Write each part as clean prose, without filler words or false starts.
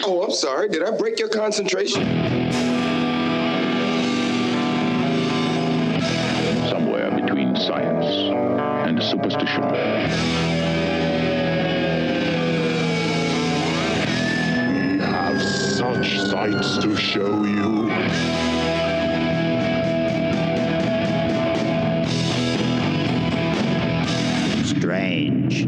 Oh, I'm sorry. Did I break your concentration? Somewhere between science and superstition. We have such sights to show you. Strange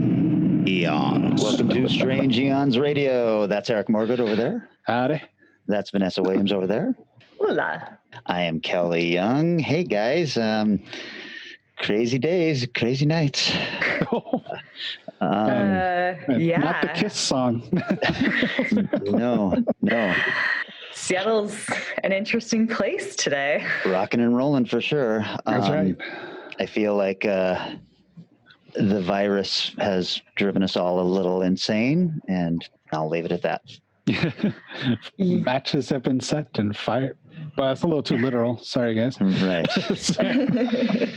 Eons. Welcome to Strange Eons Radio. That's Eric Morgood over there. Howdy. That's Vanessa Williams over there. Hola. I am Kelly Young. Hey guys, crazy days, crazy nights. Yeah. Not the Kiss song. No. Seattle's an interesting place today. Rocking and rolling for sure. That's right. I feel like the virus has driven us all a little insane, and I'll leave it at that. Matches have been set and fire. Well, that's a little too literal. Sorry, guys. Right.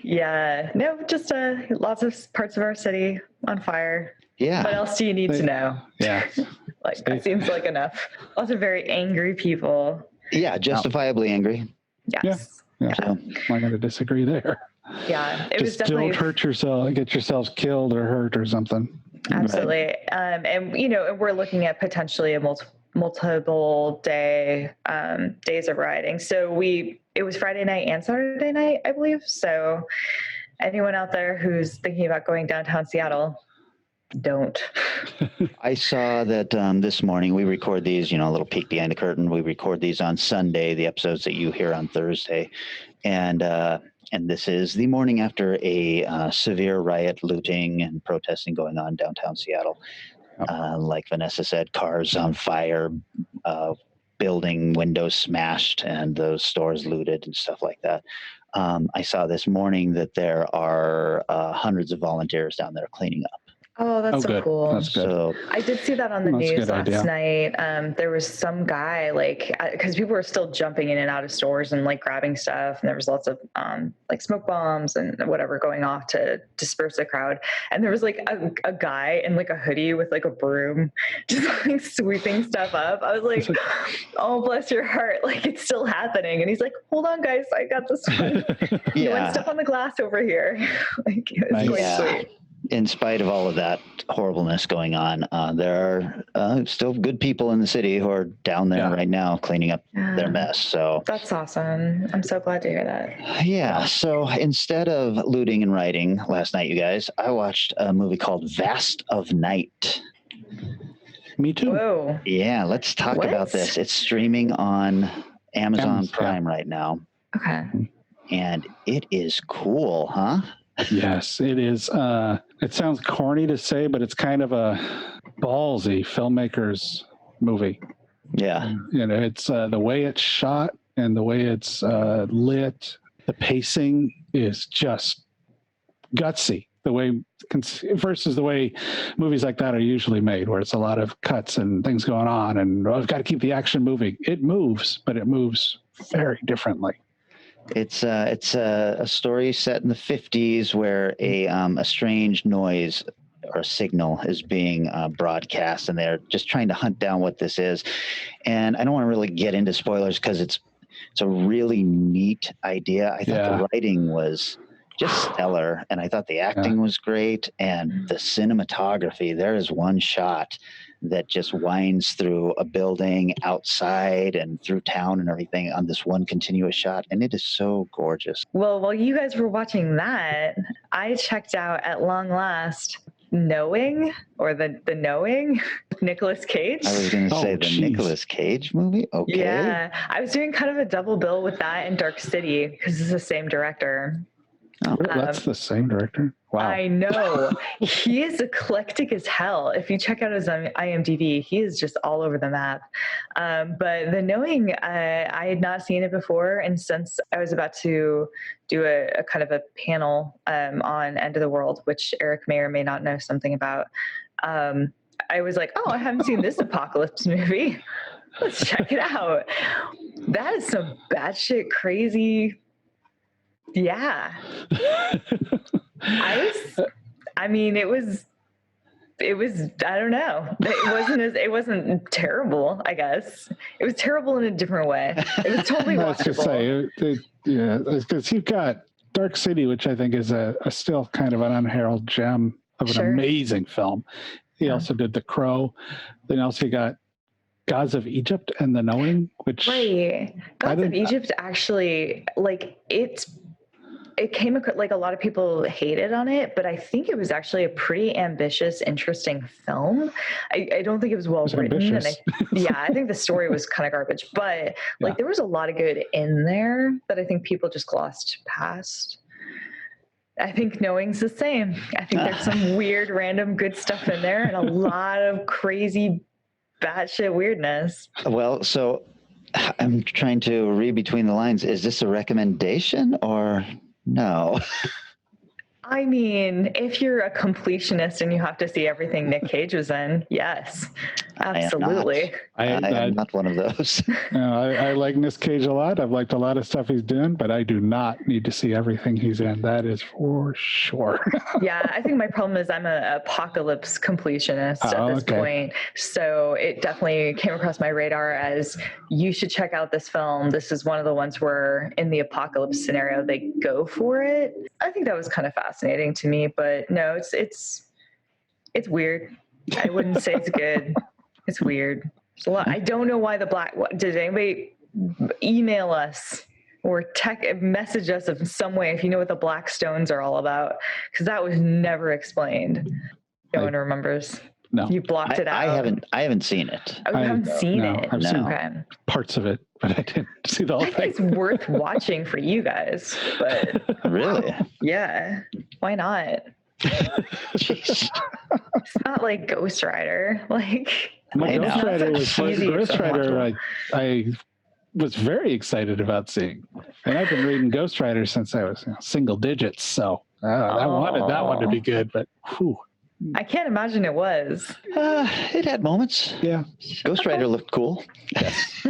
Yeah. No, just lots of parts of our city on fire. Yeah. What else do you need to know? Yeah. Like, that seems like enough. Lots of very angry people. Yeah, justifiably angry. Yes. Yeah. So, I'm not going to disagree there. Yeah. It was Just definitely. don't hurt yourself. Get yourselves killed or hurt or something. Absolutely. Right. And, we're looking at potentially a multiple days of riding. So it was Friday night and Saturday night, I believe. So anyone out there who's thinking about going downtown Seattle, don't. I saw that this morning we record these, a little peek behind the curtain. We record these on Sunday, the episodes that you hear on Thursday. And this is the morning after a severe riot, looting, and protesting going on downtown Seattle. Like Vanessa said, cars on fire, building windows smashed, and those stores looted and stuff like that. I saw this morning that there are hundreds of volunteers down there cleaning up. Oh, that's so good. cool. That's good. So I did see that on the That's a news good last idea. night. There was some guy, because people were still jumping in and out of stores and grabbing stuff, and there was lots of smoke bombs and whatever going off to disperse the crowd. And there was a guy in a hoodie with a broom, just sweeping stuff up. I was like, "Oh, bless your heart! It's still happening." And he's like, "Hold on, guys, I got this one." You want stuff on the glass over here. It was quite sweet. In spite of all of that horribleness going on, there are still good people in the city who are down there right now cleaning up their mess. So that's awesome. I'm so glad to hear that. Yeah. So instead of looting and rioting last night, you guys, I watched a movie called Vast of Night. Me too. Whoa. Yeah. Let's talk about this. It's streaming on Amazon Prime right now. Okay. And it is cool, huh? Yes, it is. It sounds corny to say, but it's kind of a ballsy filmmaker's movie. Yeah. It's the way it's shot and the way it's lit. The pacing is just gutsy. The way versus the way movies like that are usually made, where it's a lot of cuts and things going on, and I've got to keep the action moving. It moves, but it moves very differently. It's a story set in the 50s where a strange noise or signal is being broadcast, and they're just trying to hunt down what this is. And I don't want to really get into spoilers because it's a really neat idea. I thought the writing was just stellar, and I thought the acting was great, and the cinematography. There is one shot that just winds through a building, outside and through town and everything on this one continuous shot. And it is so gorgeous. Well, while you guys were watching that, I checked out at long last Knowing, or the Knowing, Nicolas Cage. I was going to say the Nicolas Cage movie. Okay. Yeah. I was doing kind of a double bill with that and Dark City because it's the same director. Oh, that's the same director? Wow. I know. He is eclectic as hell. If you check out his IMDb, he is just all over the map. But The Knowing, I had not seen it before. And since I was about to do a kind of a panel on End of the World, which Eric may or may not know something about, I was like, oh, I haven't seen this apocalypse movie. Let's check it out. That is some batshit crazy. Yeah. It was it was, I don't know. It wasn't terrible, I guess. It was terrible in a different way. It was totally I was just watchable. say, yeah, because you've got Dark City, which I think is a still kind of an unheralded gem of an Sure. amazing film. He Yeah. also did The Crow. Then also you got Gods of Egypt and The Knowing, which Right. Gods of Egypt actually, like, it came across, like, a lot of people hated on it, but I think it was actually a pretty ambitious, interesting film. I don't think it was well written. And I think the story was kind of garbage, but like there was a lot of good in there that I think people just glossed past. I think Knowing's the same. I think there's some weird, random good stuff in there and a lot of crazy batshit weirdness. Well, so I'm trying to read between the lines. Is this a recommendation or no? I mean, if you're a completionist and you have to see everything Nick Cage was in, yes, absolutely. I am not one of those. I like Nick Cage a lot. I've liked a lot of stuff he's doing, but I do not need to see everything he's in. That is for sure. Yeah, I think my problem is I'm an apocalypse completionist at this point. So it definitely came across my radar as you should check out this film. This is one of the ones where in the apocalypse scenario, they go for it. I think that was kind of fascinating to me, but no, it's weird. I wouldn't say it's good. It's weird. There's a lot. I don't know why did anybody email us or message us in some way if you know what the black stones are all about, because that was never explained. No one remembers. No, you blocked it out. I haven't seen it. Oh, you haven't seen it? I've seen parts of it, but I didn't see the whole thing. It's worth watching for you guys, but really, yeah, why not? Jeez. It's not like Ghost Rider. Like, Ghost Rider, I was very excited about seeing, and I've been reading Ghost Rider since I was single digits. So I wanted that one to be good, but whew. I can't imagine it was. It had moments. Yeah. Ghost Rider looked cool. Yes.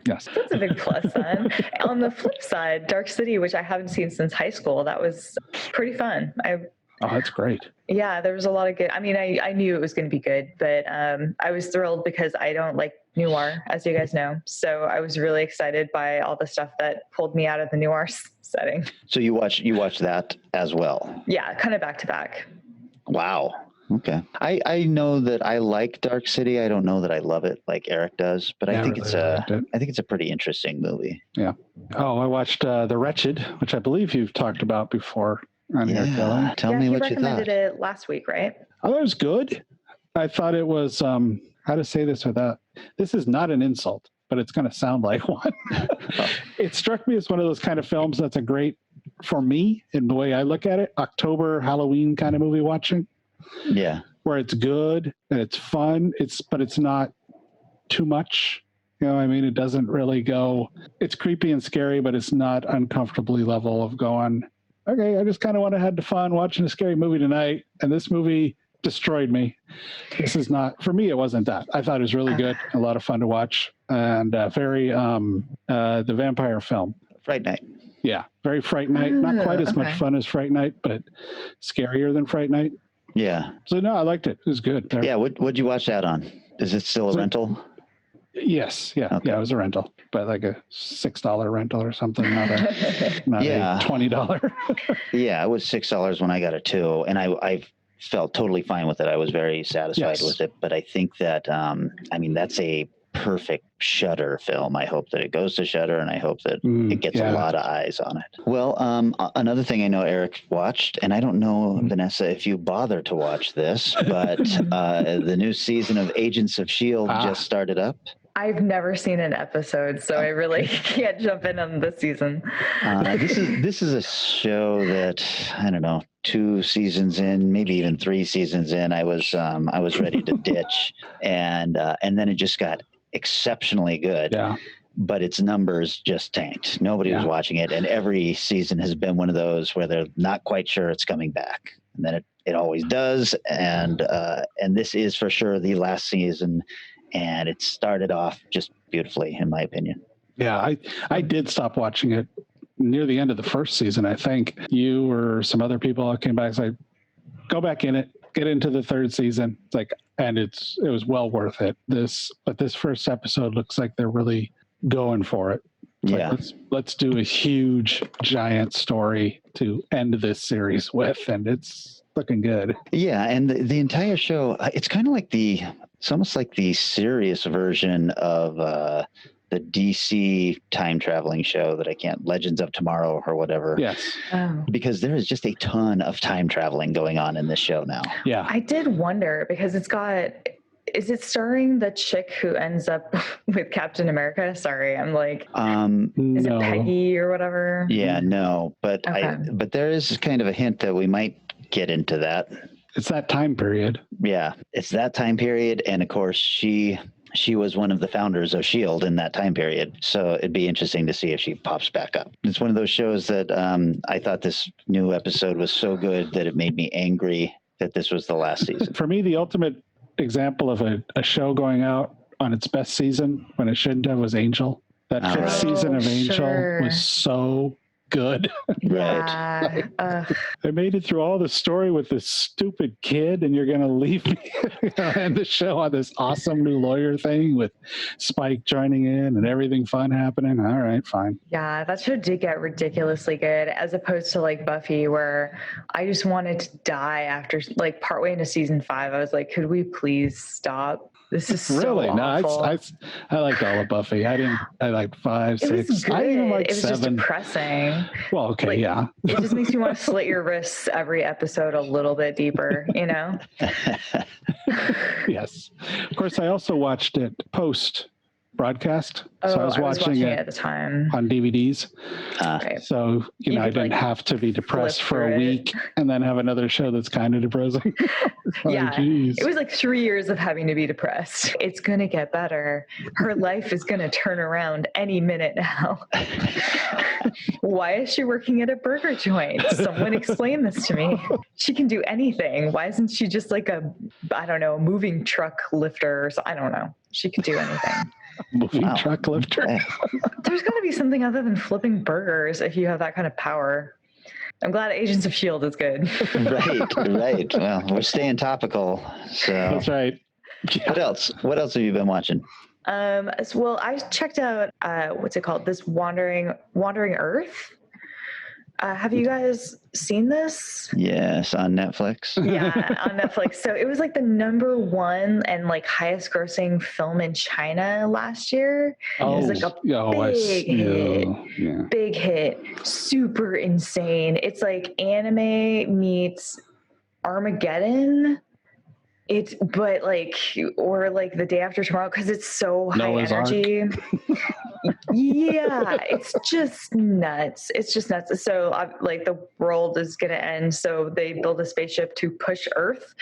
Yes. That's a big plus then. On the flip side, Dark City, which I haven't seen since high school, that was pretty fun. Oh, that's great. Yeah, there was a lot of good. I mean, I knew it was going to be good, but I was thrilled because I don't like noir, as you guys know. So I was really excited by all the stuff that pulled me out of the noir setting. So you watched that as well? Yeah, kind of back to back. Wow. Okay. I know that I like Dark City. I don't know that I love it like Eric does, but I think it's a pretty interesting movie. Yeah. Oh, I watched The Wretched, which I believe you've talked about before. Tell me what you thought. You recommended it last week, right? Oh, it was good. I thought it was how to say this without. This is not an insult, but it's going to sound like one. It struck me as one of those kind of films that's a great, for me, in the way I look at it, October Halloween kind of movie watching. Yeah, where it's good and it's fun. But it's not too much. You know, I mean, it doesn't really go. It's creepy and scary, but it's not uncomfortably level of going. Okay, I just kind of want to have the fun watching a scary movie tonight, and this movie destroyed me. This is not for me. It wasn't that. I thought it was really good, a lot of fun to watch, and very the vampire film. Fright Night. Yeah, very Fright Night. Not quite as much fun as Fright Night, but scarier than Fright Night. Yeah. So no, I liked it. It was good. Yeah. What'd you watch that on? Is it still a rental? Yes. Yeah. Okay. Yeah. It was a rental, but like a $6 rental or something, not a $20. Yeah, it was $6 when I got it too, and I felt totally fine with it. I was very satisfied with it. But I think that that's a perfect Shudder film. I hope that it goes to Shudder, and I hope that it gets a lot of eyes on it. Well, another thing I know Eric watched, and I don't know, Vanessa, if you bother to watch this, but the new season of Agents of S.H.I.E.L.D. just started up. I've never seen an episode, so I really can't jump in on this season. This is a show that, I don't know, 2 seasons in, maybe even 3 seasons in, I was ready to ditch, and then it just got exceptionally good. Yeah. But its numbers just tanked. Nobody was watching it, and every season has been one of those where they're not quite sure it's coming back, and then it always does. And this is for sure the last season. And it started off just beautifully, in my opinion. Yeah, I did stop watching it near the end of the first season. I think you or some other people came back and said, go back in it. get into the third season. It's like, and it was well worth it. But this first episode looks like they're really going for it. It's Yeah. like, let's do a huge giant story to end this series with, and it's looking good. Yeah, and the entire show, it's kind of like it's almost like the serious version of the DC time traveling show that Legends of Tomorrow or whatever. Yes. Oh. Because there is just a ton of time traveling going on in this show now. Yeah. I did wonder because is it starring the chick who ends up with Captain America? Sorry, I'm like, is it Peggy or whatever? Yeah, no, but Okay. but there is kind of a hint that we might get into that. It's that time period. Yeah, it's that time period, and of course she was one of the founders of S.H.I.E.L.D. in that time period. So it'd be interesting to see if she pops back up. It's one of those shows that I thought this new episode was so good that it made me angry that this was the last season. For me, the ultimate example of a show going out on its best season when it shouldn't have was Angel. That fifth season of Angel sure. was so good. Right. Yeah. I made it through all the story with this stupid kid, and you're going to leave me and the show on this awesome new lawyer thing with Spike joining in and everything fun happening. All right, fine. Yeah, that show did get ridiculously good as opposed to like Buffy, where I just wanted to die after like partway into season 5. I was like, could we please stop? This is so Really? awful. No, I liked all of Buffy. I liked 5, It 6. was good. I even liked It was just 7. depressing. Well, okay, Like, yeah. It just makes you want to slit your wrists every episode a little bit deeper, you know? Yes. Of course, I also watched it post broadcast. Oh, So I was watching it it at the time. on DVDs. Right. So, You I could, didn't like, have to be depressed flip for a through it. week and then have another show that's kind of depressing. Yeah, Geez. it was like 3 years of having to be depressed. It's going to get better. Her life is going to turn around any minute now. Why is she working at a burger joint? Someone explain this to me. She can do anything. Why isn't she just like a moving truck lifter? I don't know. She could do anything. Moving truck lifter. There's got to be something other than flipping burgers if you have that kind of power. I'm glad Agents of S.H.I.E.L.D. is good. Right. Well, we're staying topical. So That's right. what else? What else have you been watching? Well, I checked out what's it called? This Wandering Earth. Have you guys seen this? Yes, on Netflix. Yeah, on Netflix. So it was like the #1 and like highest grossing film in China last year. It was like a big hit, super insane. It's like anime meets Armageddon. But like The Day After Tomorrow, because it's so high Noah's energy. Yeah, it's just nuts. So like the world is gonna end, so they build a spaceship to push Earth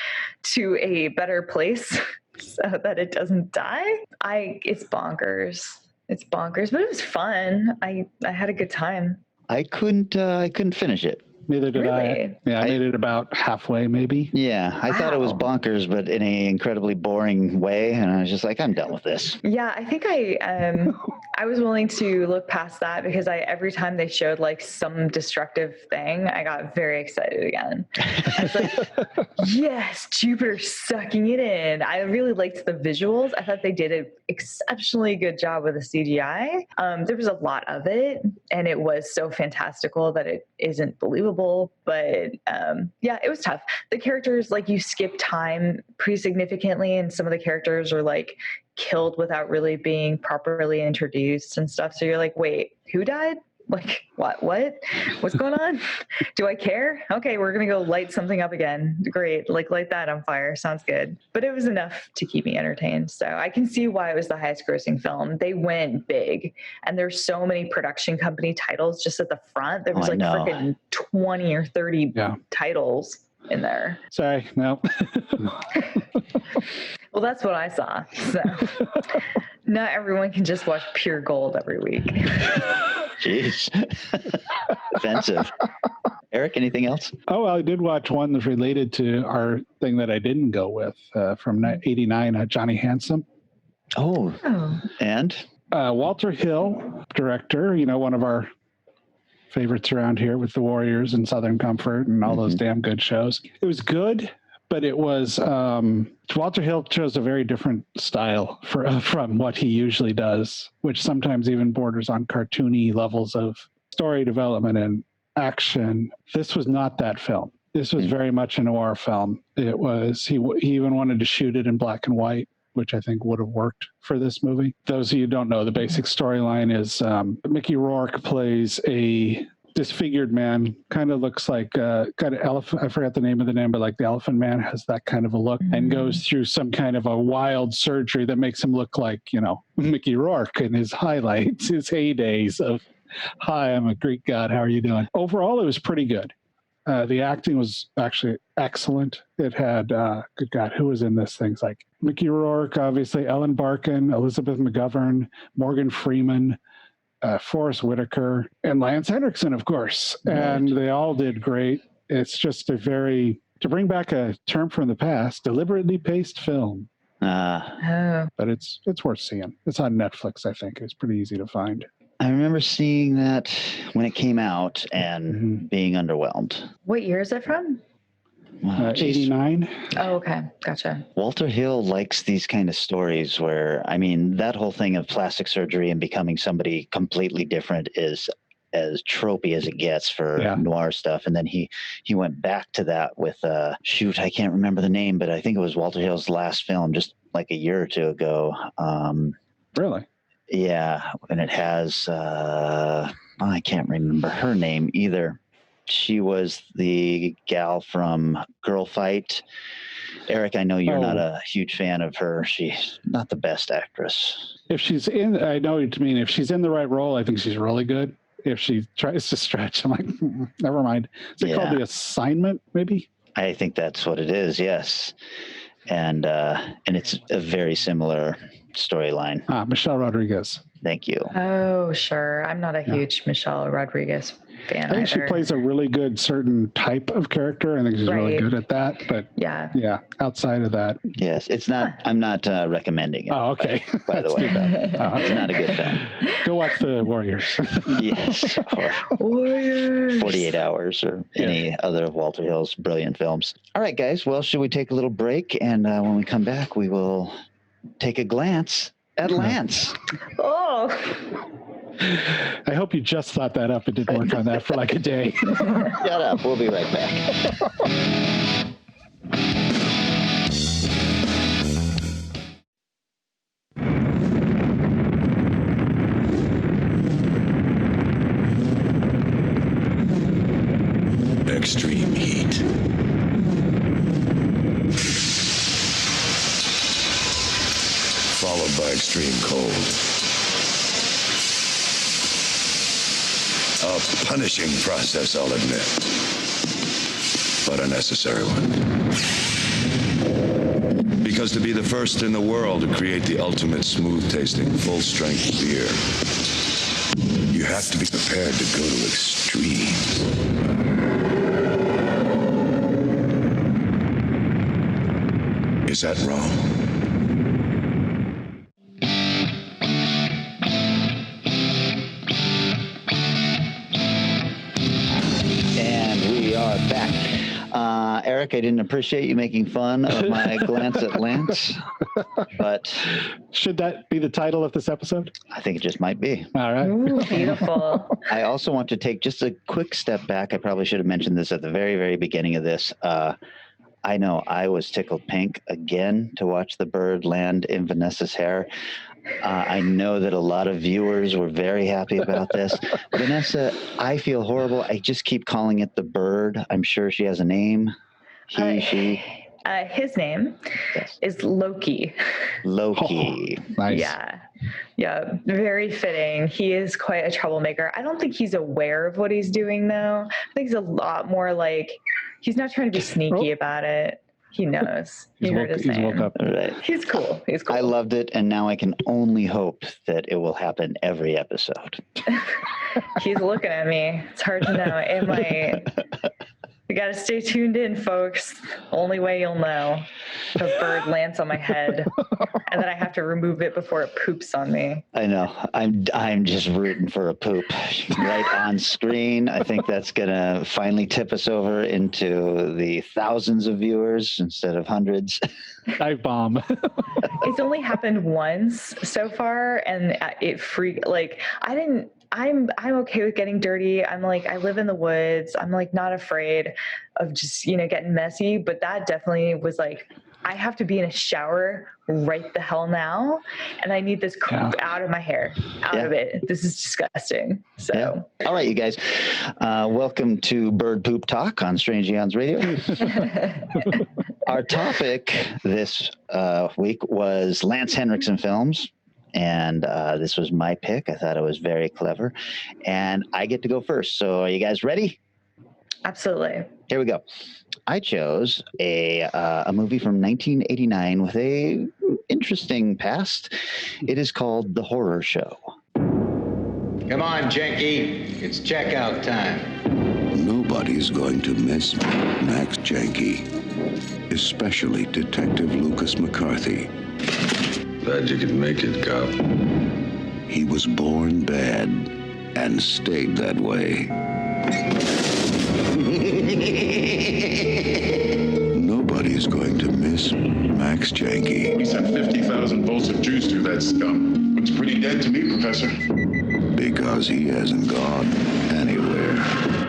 to a better place so that it doesn't die. It's bonkers. It's bonkers, but it was fun. I had a good time. I couldn't finish it. Neither did I. Really? Yeah, I made it about halfway, maybe. Yeah, I thought it was bonkers, but in an incredibly boring way, and I was just like, I'm done with this. Yeah, I think I was willing to look past that because every time they showed like some destructive thing, I got very excited again. I was like, yes, Jupiter's sucking it in. I really liked the visuals. I thought they did an exceptionally good job with the CGI. There was a lot of it, and it was so fantastical that it isn't believable. But yeah, it was tough. The characters, like, you skip time pretty significantly, and some of the characters are like killed without really being properly introduced and stuff. So you're like, wait, who died? Like, what's going on? Do I care? Okay, we're gonna go light something up again. Great, like light that on fire. Sounds good. But it was enough to keep me entertained. So I can see why it was the highest grossing film. They went big, and there's so many production company titles just at the front. There was like freaking 20 or 30 titles in there. Sorry, no. Well, that's what I saw. So not everyone can just watch pure gold every week. Jeez. Offensive. Eric, anything else? Oh, well, I did watch one that's related to our thing that I didn't go with from '89, Johnny Handsome. Oh. And? Walter Hill, director, one of our favorites around here with the Warriors and Southern Comfort and all those damn good shows. It was good, but it was Walter Hill chose a very different style from what he usually does, which sometimes even borders on cartoony levels of story development and action. This was not that film. This was very much a noir film. It was he even wanted to shoot it in black and white, which I think would have worked for this movie. Those of you who don't know, the basic storyline is Mickey Rourke plays a disfigured man, kind of looks like kind of elephant. I forgot the name of the name, but like the Elephant Man has that kind of a look, and goes through some kind of a wild surgery that makes him look like, you know, Mickey Rourke in his highlights, his heydays of, "Hi, I'm a Greek god. How are you doing?" Overall, it was pretty good. The acting was actually excellent. It had, good God, who was in this? Things like Mickey Rourke, obviously, Ellen Barkin, Elizabeth McGovern, Morgan Freeman, Forrest Whitaker, and Lance Henriksen, of course. And they all did great. It's just to bring back a term from the past, deliberately paced film. But it's worth seeing. It's on Netflix, I think. It's pretty easy to find. I remember seeing that when it came out and being underwhelmed. What year is it from? 89. Oh, okay. Gotcha. Walter Hill likes these kind of stories where, I mean, that whole thing of plastic surgery and becoming somebody completely different is as tropey as it gets for noir stuff. And then he went back to that with, I can't remember the name, but I think it was Walter Hill's last film just like a year or two ago. Really? Yeah, and it has, I can't remember her name either. She was the gal from Girl Fight. Eric, I know you're not a huge fan of her. She's not the best actress. If she's in, I know what you mean. If she's in the right role, I think she's really good. If she tries to stretch, I'm like, never mind. Is it called The Assignment, maybe? I think that's what it is, yes. And it's a very similar storyline. Michelle Rodriguez. Thank you. Oh, sure. I'm not a huge Michelle Rodriguez fan. I think she plays a really good certain type of character. I think she's really good at that. But yeah, outside of that. Yes, it's not, I'm not recommending it. Oh, okay. By the way, it's not a good film. Go watch The Warriors. Yes. Warriors. 48 Hours or any other of Walter Hill's brilliant films. All right, guys. Well, should we take a little break? And when we come back, we will take a glance at Lance. Oh. I hope you just thought that up and didn't work on that for like a day. Shut up. We'll be right back. Extreme heat. Followed by extreme cold. A punishing process, I'll admit, but a necessary one. Because to be the first in the world to create the ultimate smooth-tasting, full-strength beer, you have to be prepared to go to extremes. Is that wrong? Eric, I didn't appreciate you making fun of my glance at Lance, but should that be the title of this episode? I think it just might be. All right. Ooh, beautiful. I also want to take just a quick step back. I probably should have mentioned this at the very, very beginning of this. I know I was tickled pink again to watch the bird land in Vanessa's hair. I know that a lot of viewers were very happy about this. Vanessa, I feel horrible. I just keep calling it the bird. I'm sure she has a name. She. His name is Loki. Loki. Oh, nice. Yeah. Very fitting. He is quite a troublemaker. I don't think he's aware of what he's doing, though. I think he's a lot more like, he's not trying to be sneaky about it. He knows. He heard his name. Woke up. Right. He's cool. I loved it, and now I can only hope that it will happen every episode. He's looking at me. It's hard to know. You got to stay tuned in, folks. Only way you'll know. The bird lands on my head, and then I have to remove it before it poops on me. I know. I'm just rooting for a poop right on screen. I think that's gonna finally tip us over into the thousands of viewers instead of hundreds. Dive bomb. It's only happened once so far, and it freaked. Like I'm okay with getting dirty. I'm like, I live in the woods. I'm like not afraid of just, getting messy. But that definitely was like, I have to be in a shower right the hell now. And I need this crap out of my hair, out of it. This is disgusting. So, All right, you guys, welcome to Bird Poop Talk on Strange Aeons Radio. Our topic this week was Lance Henriksen films. And this was my pick. I thought it was very clever. And I get to go first. So are you guys ready? Absolutely. Here we go. I chose a movie from 1989 with a interesting past. It is called The Horror Show. Come on, Janky. It's checkout time. Nobody's going to miss Max Janky, especially Detective Lucas McCarthy. Glad you could make it, cop. He was born bad and stayed that way. Nobody's going to miss Max Janky. We sent 50,000 volts of juice through that scum. Looks pretty dead to me, Professor. Because he hasn't gone anywhere.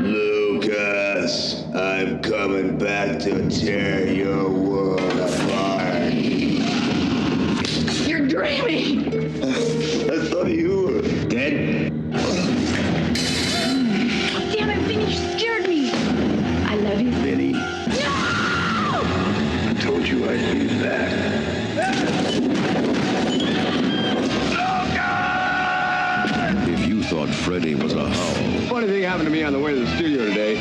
Lucas, I'm coming back to tear your world apart. You're dreaming! I thought you were dead. Damn it, Vinny, you scared me! I love you. Vinny, No! I told you I'd be back. If you thought Freddy was a howl, Funny thing happened to me on the way to the studio today.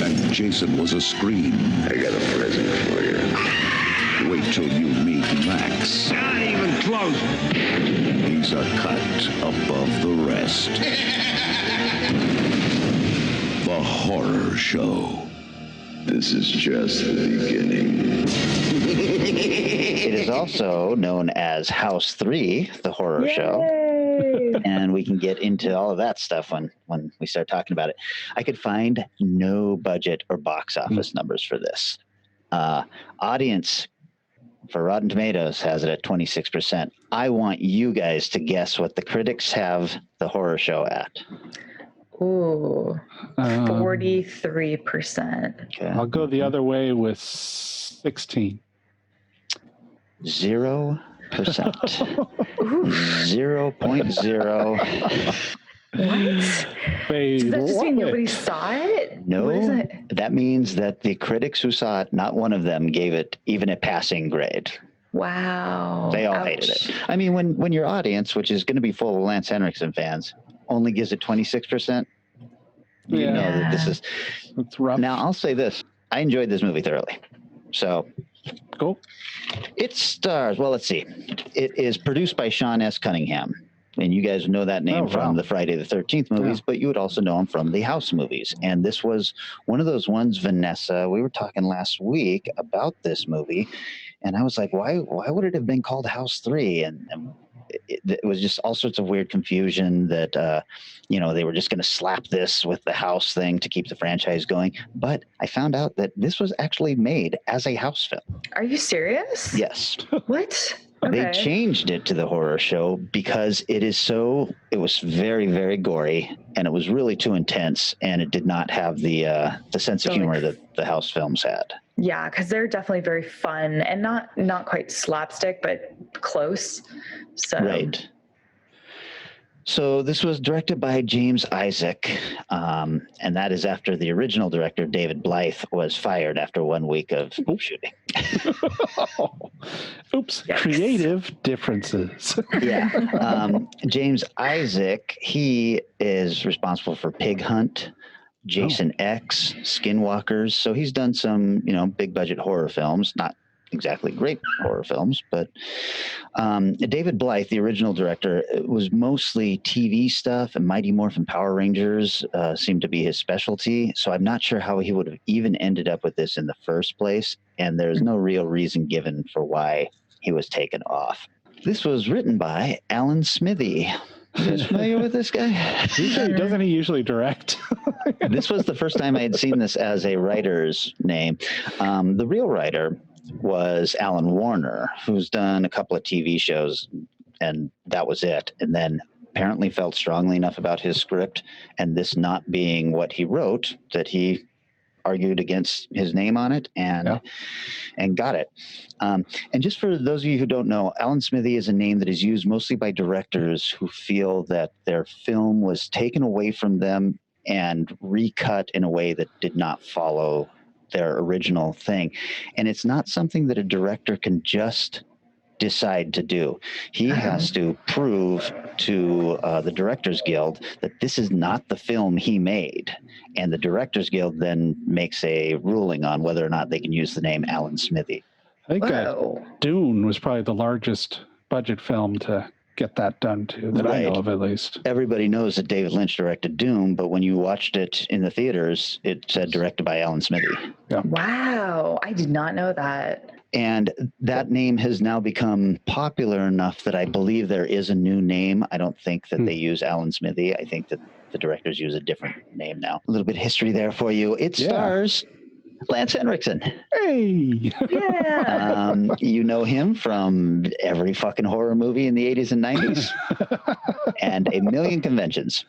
and Jason was a scream, I got a present for you. wait till you meet Max. Not even close. He's a cut above the rest. The Horror Show. This is just the beginning. It is also known as House 3, The Horror Show. And we can get into all of that stuff when we start talking about it. I could find no budget or box office numbers for this. Audience for Rotten Tomatoes has it at 26%. I want you guys to guess what the critics have The Horror Show at. Ooh, 43%. Okay. I'll go the other way with 16. 0%. 0.0. What? They Does that just mean love nobody it. saw it? What is No, it? that means that the critics who saw it, not one of them gave it even a passing grade. Wow. They all Ouch. hated it. I mean, when your audience, which is going to be full of Lance Henriksen fans, only gives it 26%, you know that this is... It's rough. Now, I'll say this. I enjoyed this movie thoroughly. So Cool. it stars, well, let's see. It is produced by Sean S. Cunningham. And you guys know that name from the Friday the 13th movies, but you would also know him from the House movies. And this was one of those ones, Vanessa, we were talking last week about this movie. And I was like, why would it have been called House 3? And it was just all sorts of weird confusion that, they were just going to slap this with the House thing to keep the franchise going. But I found out that this was actually made as a House film. Are you serious? Yes. What? They changed it to The Horror Show because it was very, very gory, and it was really too intense, and it did not have the sense of humor that the House films had. Yeah, because they're definitely very fun and not quite slapstick, but close. So Right. So this was directed by James Isaac, and that is after the original director, David Blythe, was fired after 1 week of shooting. Oops. Yikes. Creative differences. Yeah. James Isaac, he is responsible for Pig Hunt, Jason X, Skinwalkers. So he's done some, big budget horror films, not exactly great horror films, but David Blythe, the original director, was mostly TV stuff, and Mighty Morphin Power Rangers seemed to be his specialty. So I'm not sure how he would have even ended up with this in the first place, and there's no real reason given for why he was taken off. This was written by Alan Smithy. You guys familiar with this guy? Doesn't he usually direct? This was the first time I had seen this as a writer's name. The real writer was Alan Warner, who's done a couple of TV shows, and that was it. And then apparently felt strongly enough about his script and this not being what he wrote that he argued against his name on it and got it. And just for those of you who don't know, Alan Smithy is a name that is used mostly by directors who feel that their film was taken away from them and recut in a way that did not follow their original thing. And it's not something that a director can just decide to do. He has to prove to the Directors Guild that this is not the film he made. And the Directors Guild then makes a ruling on whether or not they can use the name Alan Smithy. I think Dune was probably the largest budget film to get that done too, that I know of at least. Everybody knows that David Lynch directed Dune, but when you watched it in the theaters, it said directed by Alan Smithy. Yeah. Wow, I did not know that. And that name has now become popular enough that I believe there is a new name. I don't think that they use Alan Smithy. I think that the directors use a different name now. A little bit of history there for you. It stars Lance Henriksen. Hey! Yeah. You know him from every fucking horror movie in the 80s and 90s and a million conventions.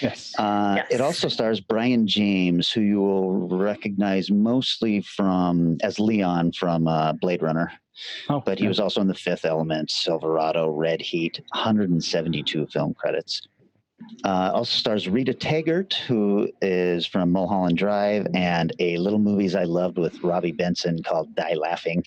Yes. It also stars Brian James, who you will recognize mostly as Leon from Blade Runner. But he was also in The Fifth Element, Silverado, Red Heat, 172 film credits. Also stars Rita Taggart, who is from Mulholland Drive, and a Little Movies I Loved with Robbie Benson called Die Laughing.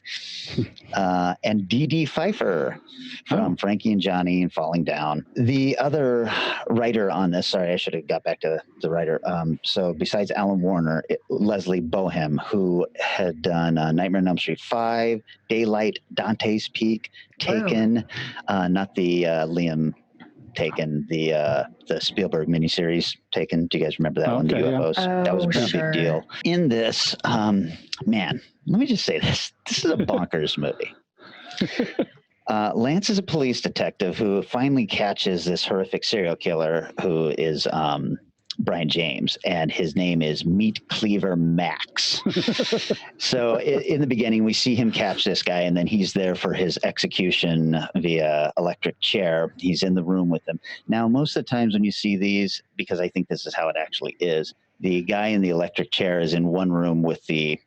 And Dee Pfeiffer from Frankie and Johnny and Falling Down. The other writer on this, sorry, I should have got back to the writer. So besides Alan Warner, Leslie Bohem, who had done Nightmare on Elm Street 5, Daylight, Dante's Peak, Taken, not the Liam Taken, the Spielberg miniseries Taken. Do you guys remember that one? The UFOs. That was a pretty big deal. In this, man, let me just say this. This is a bonkers movie. Lance is a police detective who finally catches this horrific serial killer who is Brian James, and his name is Meat Cleaver Max. So in the beginning, we see him catch this guy, and then he's there for his execution via electric chair. He's in the room with them. Now, most of the times when you see these, because I think this is how it actually is, the guy in the electric chair is in one room with the,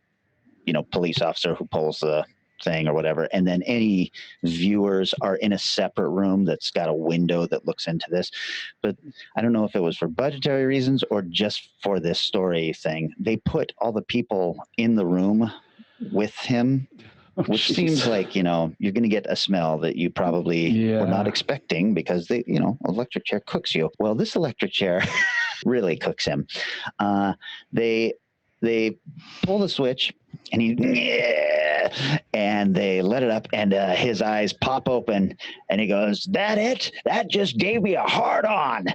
police officer who pulls the thing or whatever, and then any viewers are in a separate room that's got a window that looks into this. But I don't know if it was for budgetary reasons or just for this story thing. They put all the people in the room with him, which seems like, you're going to get a smell that you probably were not expecting because they, electric chair cooks you. Well, this electric chair really cooks him. They pull the switch and and they let it up, and his eyes pop open, and he goes, "That it? That just gave me a hard on."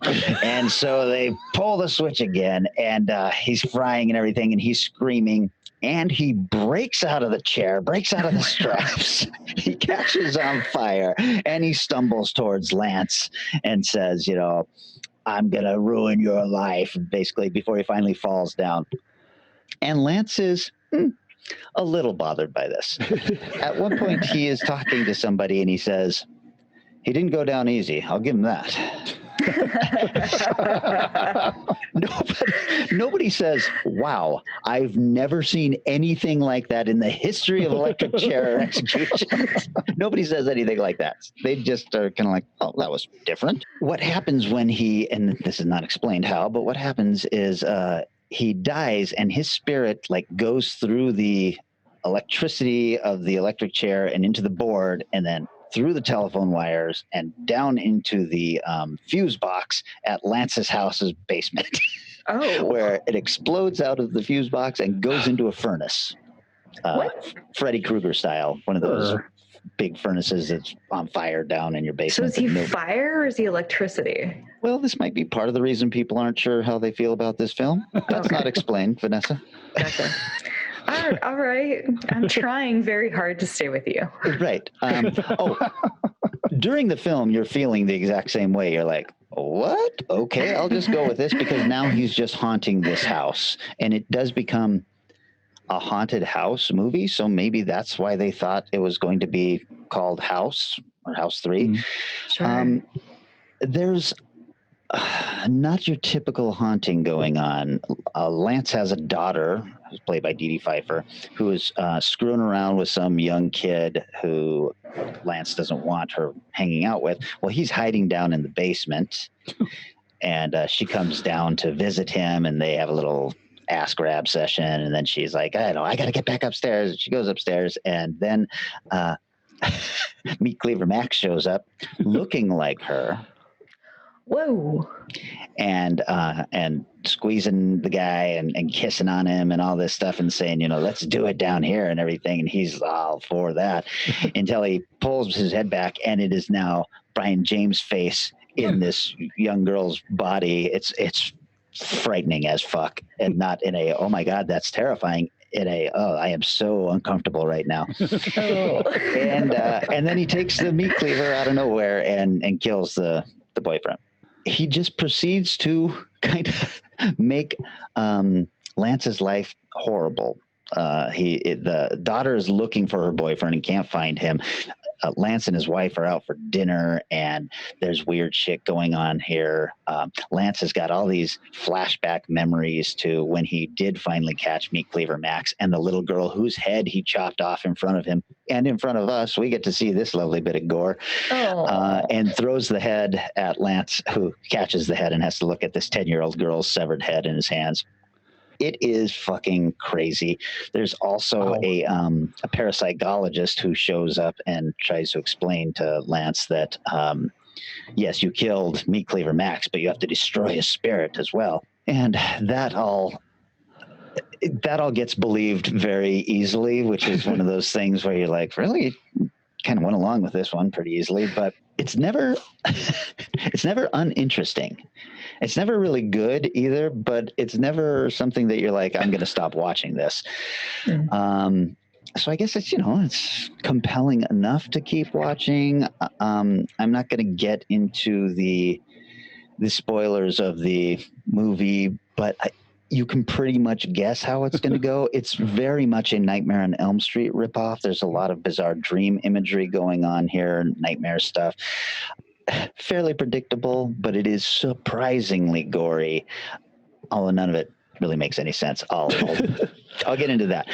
And so they pull the switch again, and he's frying and everything, and he's screaming, and he breaks out of the chair, breaks out of the straps. He catches on fire, and he stumbles towards Lance and says, "I'm going to ruin your life," basically, before he finally falls down. And Lance is a little bothered by this. At one point, he is talking to somebody, and he says, "He didn't go down easy. I'll give him that." Nobody says, "Wow, I've never seen anything like that in the history of electric chair executions." Nobody says anything like that. They just are kind of like, "Oh, that was different." What happens when and this is not explained how, but what happens is he dies, and his spirit goes through the electricity of the electric chair and into the board, and then through the telephone wires and down into the fuse box at Lance's house's basement, where it explodes out of the fuse box and goes into a furnace. Freddy Krueger style, one of those big furnaces that's on fire down in your So basement. is he fire or is he electricity? Well, this might be part of the reason people aren't sure how they feel about this film. That's not explained, Vanessa. Gotcha. All right. I'm trying very hard to stay with you. Right. During the film, you're feeling the exact same way. You're like, what? Okay, I'll just go with this because now he's just haunting this house. And it does become a haunted house movie. So maybe that's why they thought it was going to be called House or House 3. Sure. There's not your typical haunting going on. Lance has a daughter, who's played by Dee Dee Pfeiffer, who is screwing around with some young kid who Lance doesn't want her hanging out with. Well, he's hiding down in the basement, and she comes down to visit him, and they have a little ass grab session, and then she's like, I got to get back upstairs. She goes upstairs, and then Meat Cleaver Max shows up looking like her. Whoa. And squeezing the guy and kissing on him and all this stuff and saying, let's do it down here and everything. And he's all for that until he pulls his head back and it is now Brian James' face in this young girl's body. It's frightening as fuck, and not in a, oh my God, that's terrifying. I am so uncomfortable right now. And then he takes the meat cleaver out of nowhere and kills the boyfriend. He just proceeds to kind of make Lance's life horrible. The daughter is looking for her boyfriend and can't find him. Lance and his wife are out for dinner, and there's weird shit going on here. Lance has got all these flashback memories to when he did finally catch Meat Cleaver Max and the little girl whose head he chopped off in front of him. And in front of us, we get to see this lovely bit of gore, and throws the head at Lance, who catches the head and has to look at this 10-year-old girl's severed head in his hands. It is fucking crazy. There's also a parapsychologist who shows up and tries to explain to Lance that, yes, you killed Meat Cleaver Max, but you have to destroy his spirit as well. And that all gets believed very easily, which is one of those things where you're like, really? Kind of went along with this one pretty easily, but it's never uninteresting. It's never really good either, but it's never something that you're like, I'm going to stop watching this. So I guess it's compelling enough to keep watching. I'm not going to get into the spoilers of the movie, but you can pretty much guess how it's going to go. It's very much a Nightmare on Elm Street ripoff. There's a lot of bizarre dream imagery going on here, nightmare stuff. Fairly predictable, but it is surprisingly gory. Although none of it really makes any sense. I'll get into that.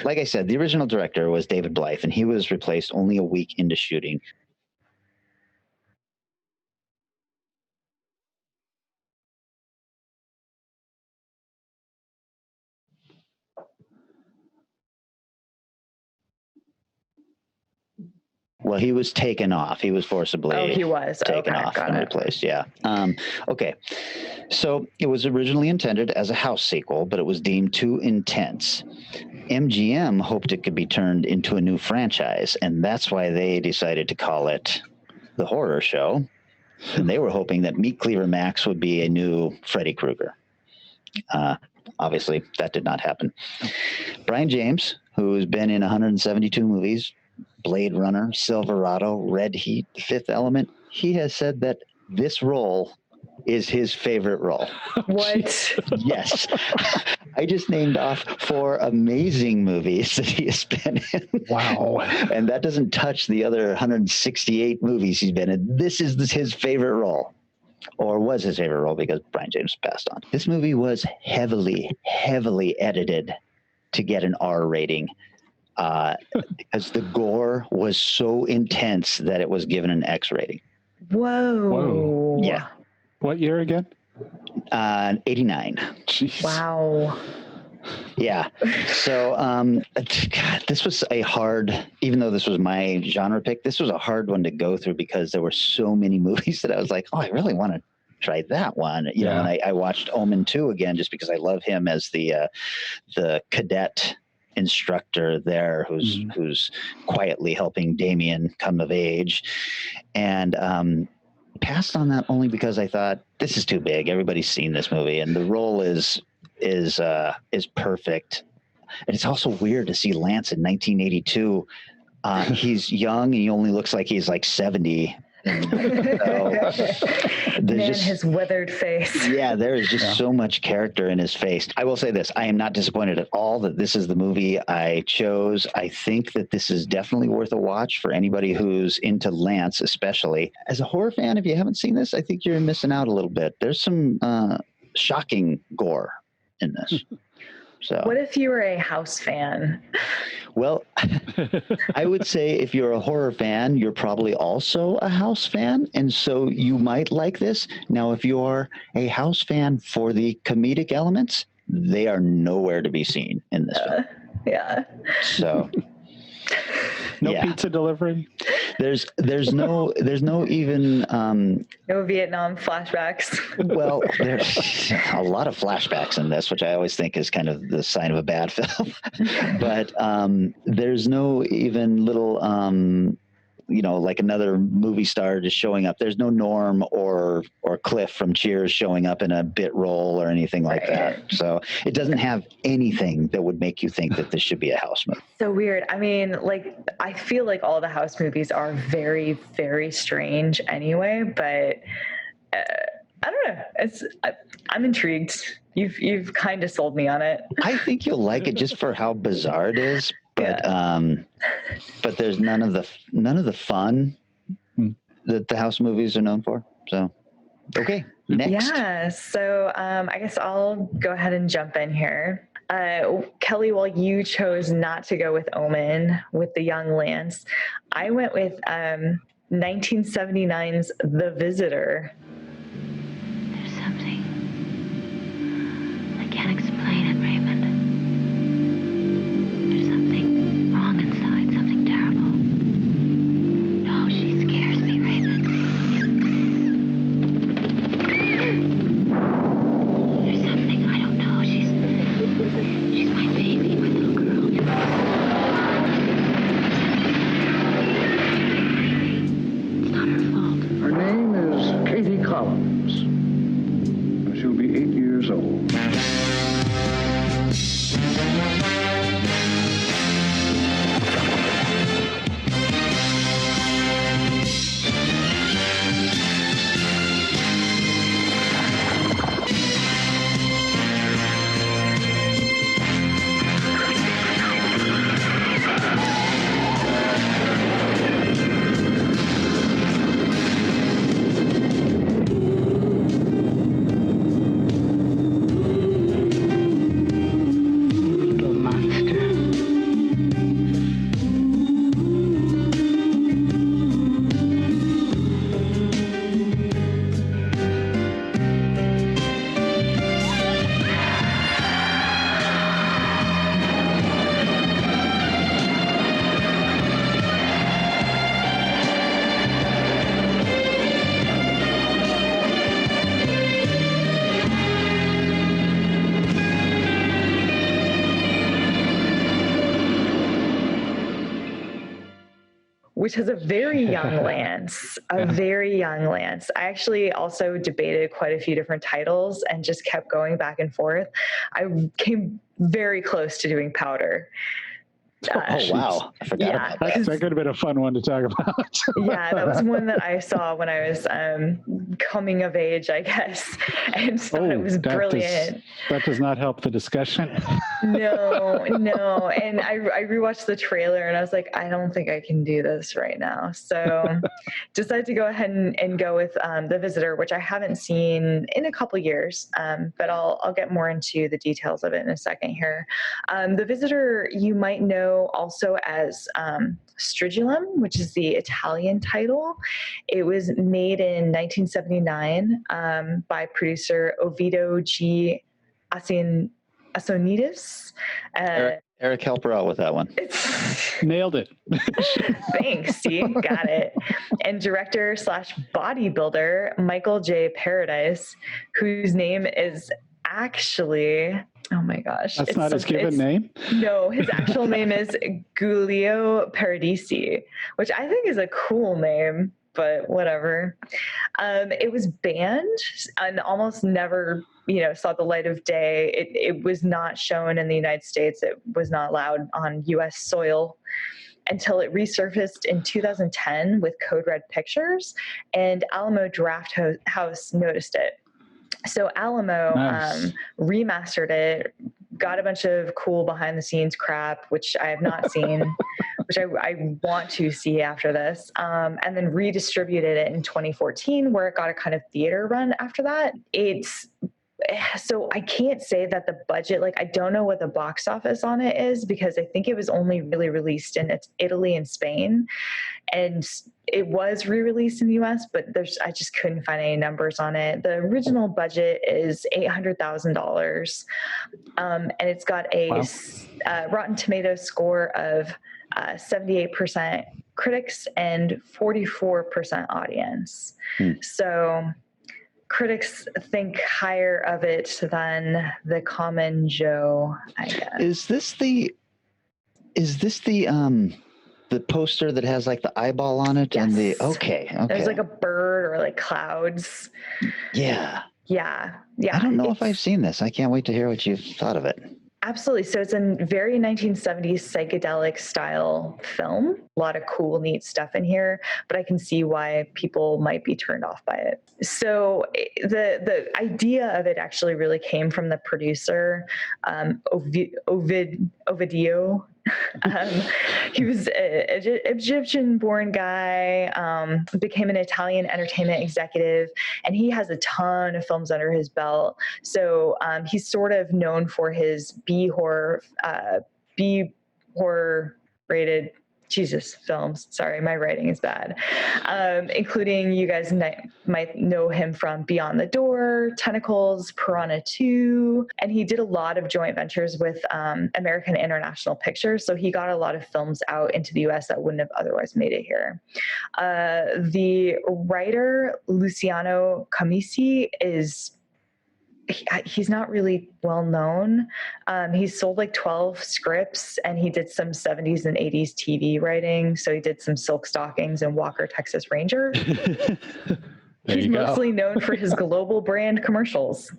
Like I said, the original director was David Blythe, and he was replaced only a week into shooting. Well, he was taken off. He was forcibly taken off and replaced. Yeah. Okay. So it was originally intended as a house sequel, but it was deemed too intense. MGM hoped it could be turned into a new franchise, and that's why they decided to call it The Horror Show. And they were hoping that Meat Cleaver Max would be a new Freddy Krueger. Obviously, that did not happen. Brian James, who's been in 172 movies, Blade Runner, Silverado, Red Heat, Fifth Element, he has said that this role is his favorite role. What? Yes. I just named off 4 amazing movies that he has been in. Wow. And that doesn't touch the other 168 movies he's been in. This is his favorite role. Or was his favorite role because Brian James passed on. This movie was heavily, heavily edited to get an R rating. Because the gore was so intense that it was given an X rating. Whoa. Yeah. What year again? 89. Jeez. Wow. Yeah. So, God, this was a hard, even though this was my genre pick, this was a hard one to go through because there were so many movies that I was like, oh, I really want to try that one. You know, and I watched Omen 2 again just because I love him as the cadet instructor there who's quietly helping Damien come of age. And passed on that only because I thought this is too big. Everybody's seen this movie, and the role is perfect. And it's also weird to see Lance in 1982. He's young and he only looks like he's like 70. His withered face. Yeah, there is just so much character in his face. I will say this: I am not disappointed at all that this is the movie I chose. I think that this is definitely worth a watch for anybody who's into Lance, especially. As a horror fan, if you haven't seen this, I think you're missing out a little bit. There's some shocking gore in this. So, what if you were a House fan? Well, I would say if you're a horror fan, you're probably also a House fan, and so you might like this. Now, if you're a House fan for the comedic elements, they are nowhere to be seen in this film. Yeah. So, no pizza delivery. There's no even no Vietnam flashbacks. Well, there's a lot of flashbacks in this, which I always think is kind of the sign of a bad film. But there's no even little like another movie star just showing up. There's no Norm or Cliff from Cheers showing up in a bit role or anything like that. So it doesn't have anything that would make you think that this should be a House movie. So weird. I mean, like, I feel like all the House movies are very, very strange anyway, but I don't know. I'm intrigued. You've kind of sold me on it. I think you'll like it just for how bizarre it is. But there's none of the fun that the House movies are known for. So, okay, next. Yeah. So I guess I'll go ahead and jump in here. Kelly, while you chose not to go with Omen with the young Lance, I went with 1979's The Visitor. There's something. I can't explain it, Raymond. There's something wrong inside, something terrible. No, she scares me, Raymond. There's something, I don't know. She's my baby, my little girl. It's not her fault. Her name is Katie Collins. She'll be 8 years old. Which has a very young Lance, very young Lance. I actually also debated quite a few different titles and just kept going back and forth. I came very close to doing Powder. Oh, wow. I forgot about that. That could have been a fun one to talk about. Yeah, that was one that I saw when I was coming of age, I guess, and thought it was brilliant. That does not help the discussion. No. And I rewatched the trailer and I was like, I don't think I can do this right now. So decided to go ahead and go with The Visitor, which I haven't seen in a couple years, but I'll get more into the details of it in a second here. The Visitor, you might know also as Stridulum, which is the Italian title. It was made in 1979 by producer Ovidio G. Asonides. Eric, help her out with that one. Nailed it. Thanks, see, got it. And director / bodybuilder Michael J. Paradise, whose name is actually Oh my gosh. That's not his given name? No, his actual name is Giulio Paradisi, which I think is a cool name, but whatever. It was banned and almost never, saw the light of day. It was not shown in the United States. It was not allowed on U.S. soil until it resurfaced in 2010 with Code Red Pictures, and Alamo Draft House noticed it. So Alamo Nice. Remastered it, got a bunch of cool behind the scenes crap, which I have not seen, which I want to see after this, and then redistributed it in 2014, where it got a kind of theater run after that. So I can't say that the budget, I don't know what the box office on it is, because I think it was only really released in Italy and Spain, and it was re-released in the US, but I just couldn't find any numbers on it. The original budget is $800,000, and it's got a Rotten Tomatoes score of 78% critics and 44% audience. So critics think higher of it than the common Joe, I guess. Is this the poster that has the eyeball on it? Yes. And okay. There's a bird or clouds. Yeah. Yeah. I don't know if I've seen this. I can't wait to hear what you've thought of it. Absolutely. So it's a very 1970s psychedelic style film. A lot of cool, neat stuff in here, but I can see why people might be turned off by it. So the idea of it actually really came from the producer, Ovidio. He was an Egyptian-born guy, became an Italian entertainment executive, and he has a ton of films under his belt. So he's sort of known for his B horror rated films. Sorry, my writing is bad. Including, you guys might know him from Beyond the Door, Tentacles, Piranha 2, and he did a lot of joint ventures with American International Pictures, so he got a lot of films out into the US that wouldn't have otherwise made it here. The writer, Luciano Camisi, he's not really well known. He's sold 12 scripts, and he did some 70s and 80s TV writing. So he did some Silk Stockings and Walker, Texas Ranger. He's mostly known for his global brand commercials.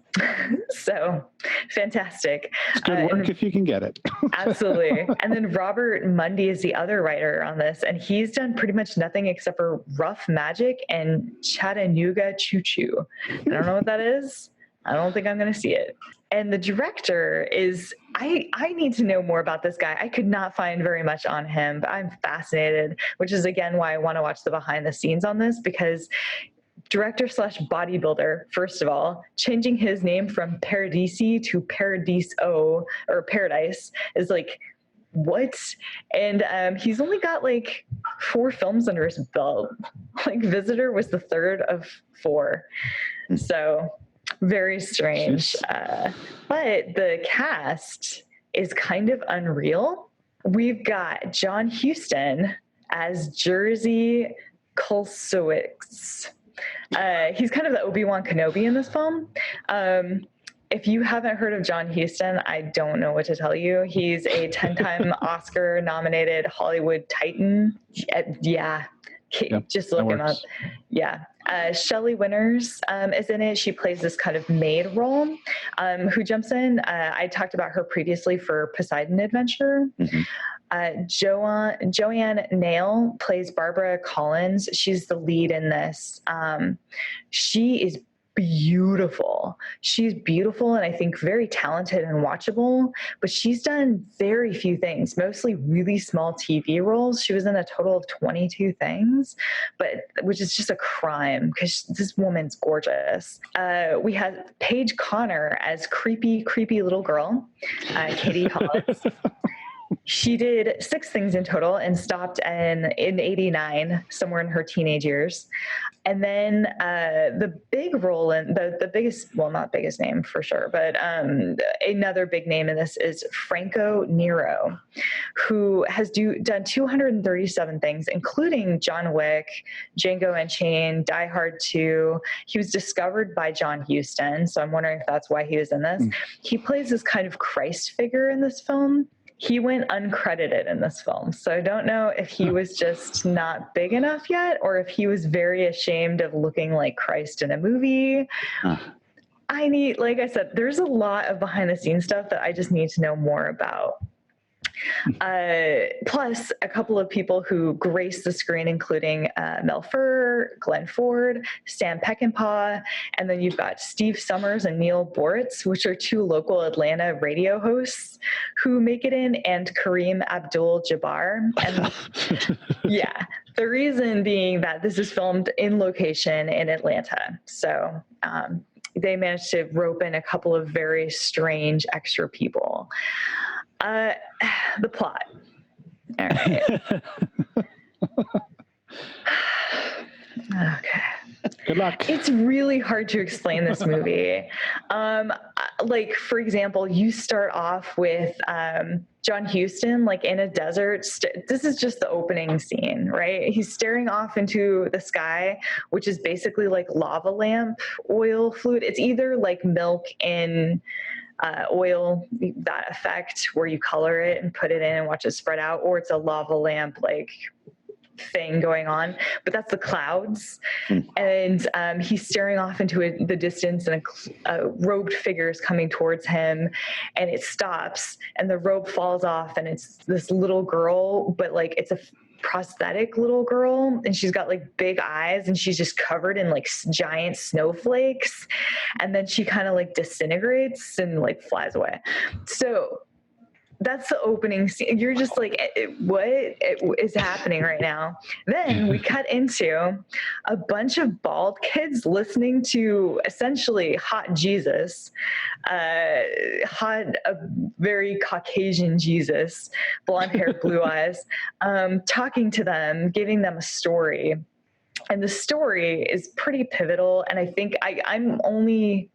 So fantastic. It's good work if you can get it. Absolutely. And then Robert Mundy is the other writer on this, and he's done pretty much nothing except for Rough Magic and Chattanooga Choo Choo. I don't know what that is. I don't think I'm going to see it. And the director is, I need to know more about this guy. I could not find very much on him, but I'm fascinated, which is again why I want to watch the behind the scenes on this, because director / bodybuilder, first of all, changing his name from Paradisi to Paradiso or Paradise is what? And he's only got 4 films under his belt. Visitor was the third of 4. So very strange. But the cast is kind of unreal. We've got John Huston as Jerzy Kulsowicz. He's kind of the Obi-Wan Kenobi in this film. If you haven't heard of John Huston, I don't know what to tell you. He's a 10-time Oscar-nominated Hollywood titan. Yeah. Just look him up. Yeah. Shelley Winters is in it. She plays this kind of maid role who jumps in. I talked about her previously for Poseidon Adventure. Mm-hmm. Joanne Nail plays Barbara Collins. She's the lead in this. She is beautiful. She's beautiful and I think very talented and watchable, but she's done very few things, mostly really small TV roles. She was in a total of 22 things, which is just a crime because this woman's gorgeous. We have Paige Connor as creepy little girl, Katie Hollis. She did 6 things in total and stopped in 89, somewhere in her teenage years. And then the big role in the biggest, well, not biggest name for sure, but another big name in this is Franco Nero, who has done 237 things, including John Wick, Django Unchained, Die Hard 2. He was discovered by John Huston, so I'm wondering if that's why he was in this. He plays this kind of Christ figure in this film. He went uncredited in this film, so I don't know if he was just not big enough yet or if he was very ashamed of looking like Christ in a movie. Like I said, there's a lot of behind the scenes stuff that I just need to know more about. Plus a couple of people who grace the screen, including Mel Ferrer, Glenn Ford, Sam Peckinpah, and then you've got Steve Summers and Neil Boritz, which are 2 local Atlanta radio hosts who make it in, and Kareem Abdul-Jabbar. And yeah, the reason being that this is filmed in location in Atlanta. So they managed to rope in a couple of very strange extra people. The plot. All right. Okay. Good luck. It's really hard to explain this movie. Like, for example, you start off with John Huston, like in a desert. This is just the opening scene, right? He's staring off into the sky, which is basically like lava lamp oil fluid. It's either like milk in oil, that effect where you color it and put it in and watch it spread out, or it's a lava lamp like thing going on, but that's the clouds. And he's staring off into the distance, and a robed figure is coming towards him, and it stops and the robe falls off, and it's this little girl, but like it's a prosthetic little girl, and she's got like big eyes, and she's just covered in like giant snowflakes, and then she kind of like disintegrates and like flies away. So that's the opening scene. You're just like, what is happening right now? Then we cut into a bunch of bald kids listening to essentially hot Jesus, a very Caucasian Jesus, blonde hair, blue eyes, talking to them, giving them a story. And the story is pretty pivotal. And I think I only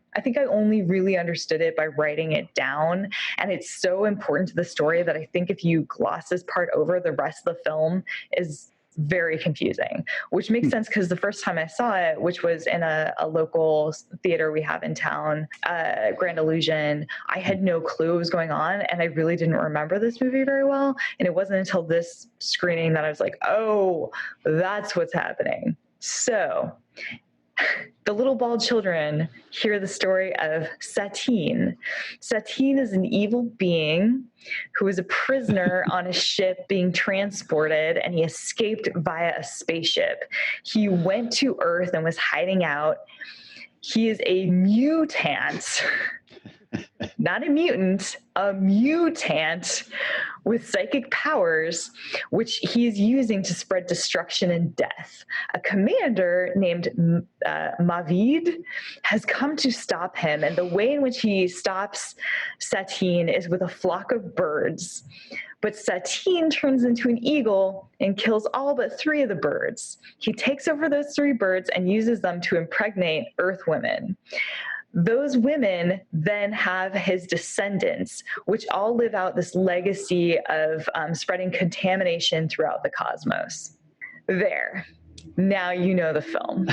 really understood it by writing it down. And it's so important to the story that I think if you gloss this part over, the rest of the film is very confusing, which makes sense because the first time I saw it, which was in a local theater we have in town, Grand Illusion, I had no clue what was going on, and I really didn't remember this movie very well. And it wasn't until this screening that I was like, oh, that's what's happening. So the little bald children hear the story of Satine. Satine is an evil being who is a prisoner on a ship being transported, and he escaped via a spaceship. He went to Earth and was hiding out. He is a mutant, not a mutant, a mutant with psychic powers, which he is using to spread destruction and death. A commander named Mavid has come to stop him, and the way in which he stops Satine is with a flock of birds. But Satine turns into an eagle and kills all but 3 of the birds. He takes over those 3 birds and uses them to impregnate Earth women. Those women then have his descendants, which all live out this legacy of spreading contamination throughout the cosmos. There. Now you know the film.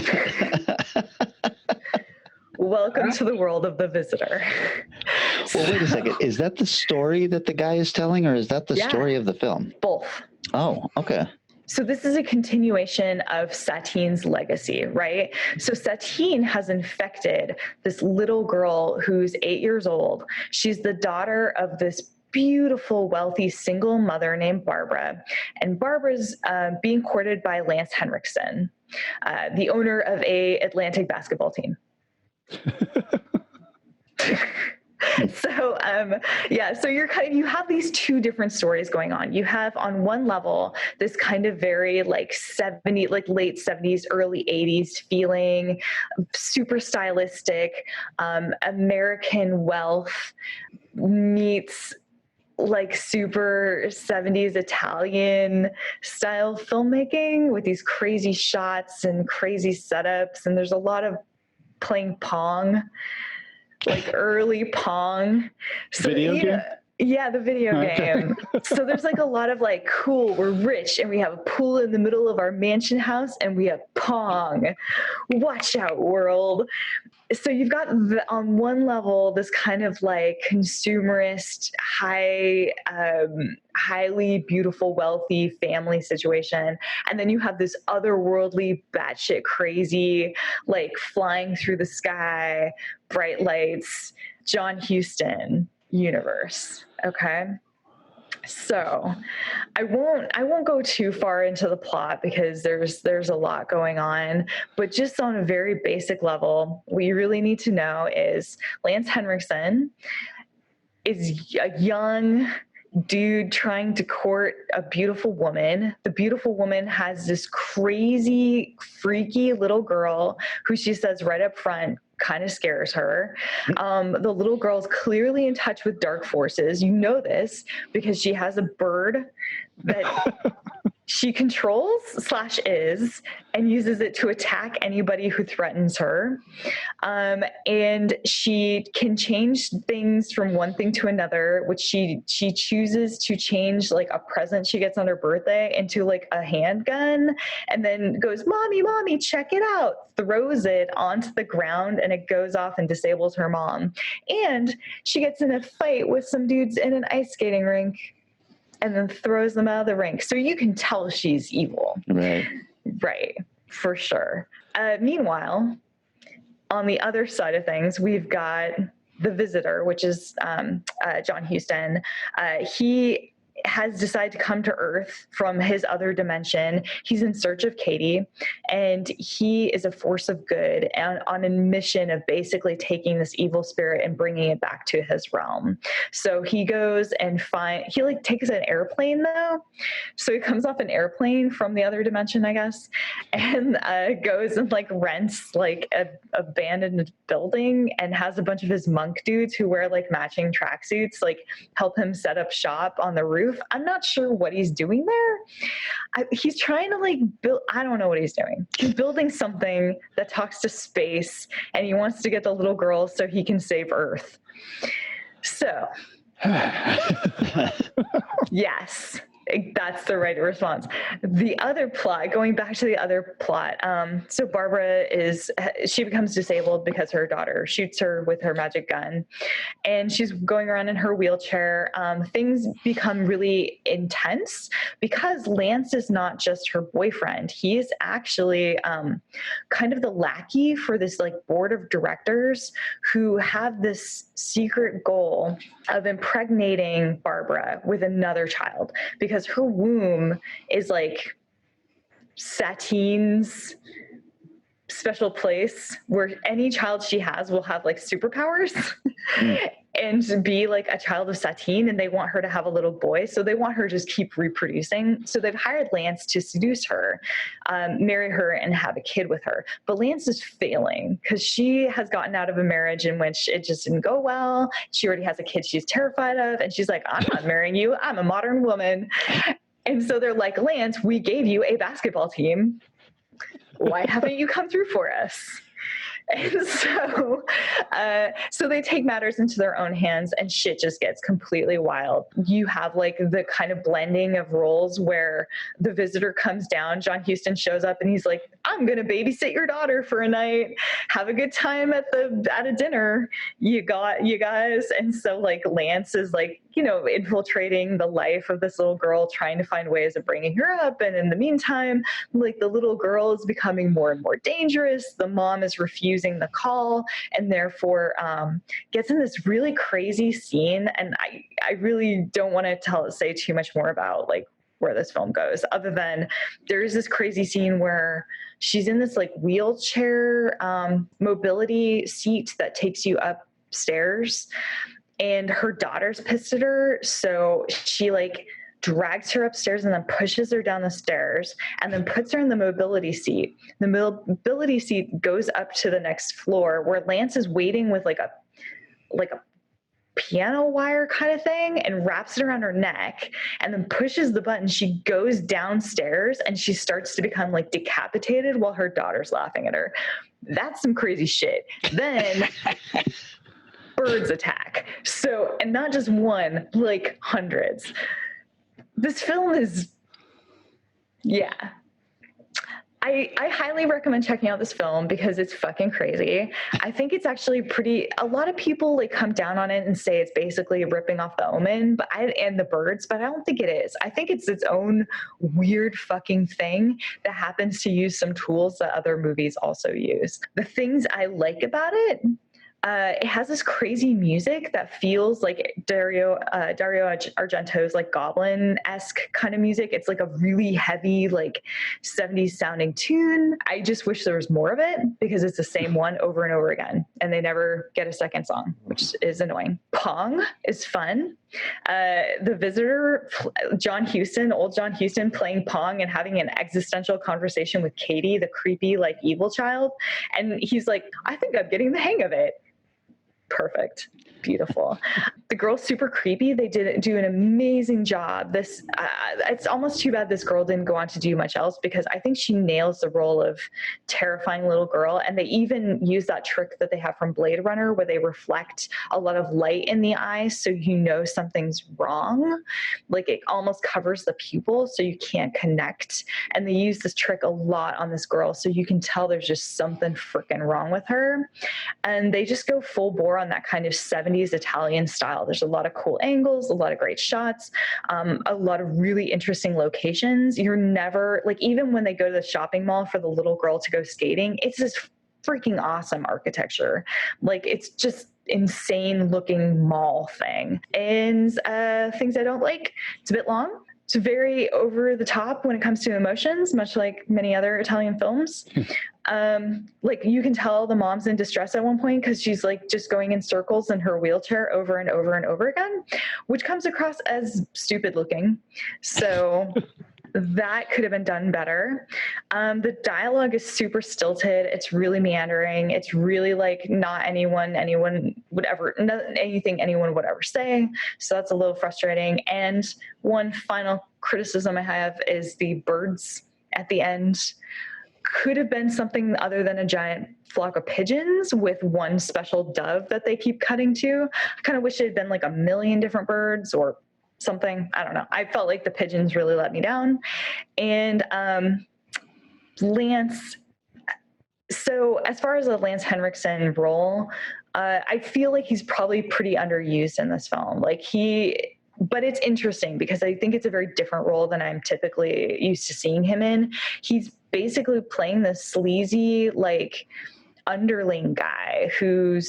Welcome to the world of The Visitor. Well, wait a second. Is that the story that the guy is telling, or is that the story of the film? Both. Oh, okay. So this is a continuation of Satine's legacy, right? So Satine has infected this little girl who's 8 years old. She's the daughter of this beautiful, wealthy, single mother named Barbara. And Barbara's being courted by Lance Henriksen, the owner of a Atlantic basketball team. So, so you have these 2 different stories going on. You have on one level, this kind of very like late 70s, early 80s feeling, super stylistic, American wealth meets like super 70s Italian style filmmaking with these crazy shots and crazy setups. And there's a lot of playing Pong, like early Pong. So, Video game? Yeah, the video game. So there's like a lot of like, cool, we're rich and we have a pool in the middle of our mansion house and we have Pong. Watch out, world. So you've got on one level this kind of like consumerist, highly beautiful, wealthy family situation, and then you have this otherworldly, batshit crazy, like flying through the sky, bright lights, John Huston universe. Okay. So I won't go too far into the plot because there's a lot going on, but just on a very basic level, what you really need to know is Lance Henriksen is a young dude trying to court a beautiful woman. The beautiful woman has this crazy, freaky little girl who she says right up front kind of scares her. The little girl's clearly in touch with dark forces. You know this because she has a bird that she controls / is and uses it to attack anybody who threatens her. And she can change things from one thing to another, which she chooses to change like a present she gets on her birthday into like a handgun, and then goes, mommy, check it out, throws it onto the ground, and it goes off and disables her mom. And she gets in a fight with some dudes in an ice skating rink and then throws them out of the rink. So you can tell she's evil. Right, for sure. Meanwhile, on the other side of things, we've got the Visitor, which is John Huston. He has decided to come to Earth from his other dimension. He's in search of Katie, and he is a force of good and on a mission of basically taking this evil spirit and bringing it back to his realm. So he goes and he like takes an airplane though. So he comes off an airplane from the other dimension, I guess, and goes and like rents like a abandoned building and has a bunch of his monk dudes who wear like matching tracksuits, like help him set up shop on the roof. I'm not sure what he's doing there. He's trying to like build, I don't know what he's doing. He's building something that talks to space, and he wants to get the little girl so he can save Earth. So, yes, that's the right response. The other plot, going back to the other plot, so Barbara she becomes disabled because her daughter shoots her with her magic gun, and she's going around in her wheelchair. Things become really intense because Lance is not just her boyfriend. He is actually kind of the lackey for this like board of directors who have this secret goal of impregnating Barbara with another child, because her womb is like Satine's special place where any child she has will have like superpowers and be like a child of Satine, and they want her to have a little boy, so they want her to just keep reproducing. So they've hired Lance to seduce her, marry her, and have a kid with her. But Lance is failing because she has gotten out of a marriage in which it just didn't go well. She already has a kid she's terrified of, and she's like, I'm not marrying you, I'm a modern woman. And so they're like, Lance, we gave you a basketball team, why haven't you come through for us? And so they take matters into their own hands, and shit just gets completely wild. You have like the kind of blending of roles where the Visitor comes down, John Huston shows up, and he's like, I'm going to babysit your daughter for a night. Have a good time at a dinner. You guys. And so like Lance is like, you know, infiltrating the life of this little girl, trying to find ways of bringing her up. And in the meantime, like the little girl is becoming more and more dangerous. The mom is refusing the call, and therefore gets in this really crazy scene. And I really don't want to say too much more about like where this film goes, other than there's this crazy scene where she's in this like wheelchair mobility seat that takes you upstairs, and her daughter's pissed at her, so she like drags her upstairs and then pushes her down the stairs and then puts her in the mobility seat. The mobility seat goes up to the next floor where Lance is waiting with like a piano wire kind of thing and wraps it around her neck and then pushes the button. She goes downstairs and she starts to become like decapitated while her daughter's laughing at her. That's some crazy shit. Then birds attack. So, and not just one, like hundreds. This film is, yeah. I highly recommend checking out this film because it's fucking crazy. I think it's actually a lot of people like come down on it and say it's basically ripping off The Omen and The Birds, but I don't think it is. I think it's its own weird fucking thing that happens to use some tools that other movies also use. The things I like about it, it has this crazy music that feels like Dario Argento's like Goblin-esque kind of music. It's like a really heavy, like 70s sounding tune. I just wish there was more of it because it's the same one over and over again, and they never get a second song, which is annoying. Pong is fun. The Visitor, old John Huston playing Pong and having an existential conversation with Katie, the creepy like evil child, and he's like, I think I'm getting the hang of it. Perfect. Beautiful. The girl's super creepy. They did do an amazing job. It's almost too bad this girl didn't go on to do much else because I think she nails the role of terrifying little girl. And they even use that trick that they have from Blade Runner where they reflect a lot of light in the eyes so you know something's wrong. Like it almost covers the pupil so you can't connect. And they use this trick a lot on this girl so you can tell there's just something freaking wrong with her. And they just go full bore on that kind of 70s Italian style. There's a lot of cool angles, a lot of great shots, a lot of really interesting locations. You're never, like, even when they go to the shopping mall for the little girl to go skating, it's this freaking awesome architecture. Like, it's just insane looking mall thing. And things I don't like, it's a bit long. It's very over the top when it comes to emotions, much like many other Italian films. Like you can tell the mom's in distress at one point because she's like just going in circles in her wheelchair over and over and over again, which comes across as stupid looking. So that could have been done better. The dialogue is super stilted. It's really meandering. It's really like not anything anyone would ever say. So that's a little frustrating. And one final criticism I have is the birds at the end could have been something other than a giant flock of pigeons with one special dove that they keep cutting to. I kind of wish it had been like a million different birds or something. I don't know. I felt like the pigeons really let me down. And Lance, so as far as the Lance Henriksen role, I feel like he's probably pretty underused in this film. But it's interesting because I think it's a very different role than I'm typically used to seeing him in. He's basically playing this sleazy, like, underling guy who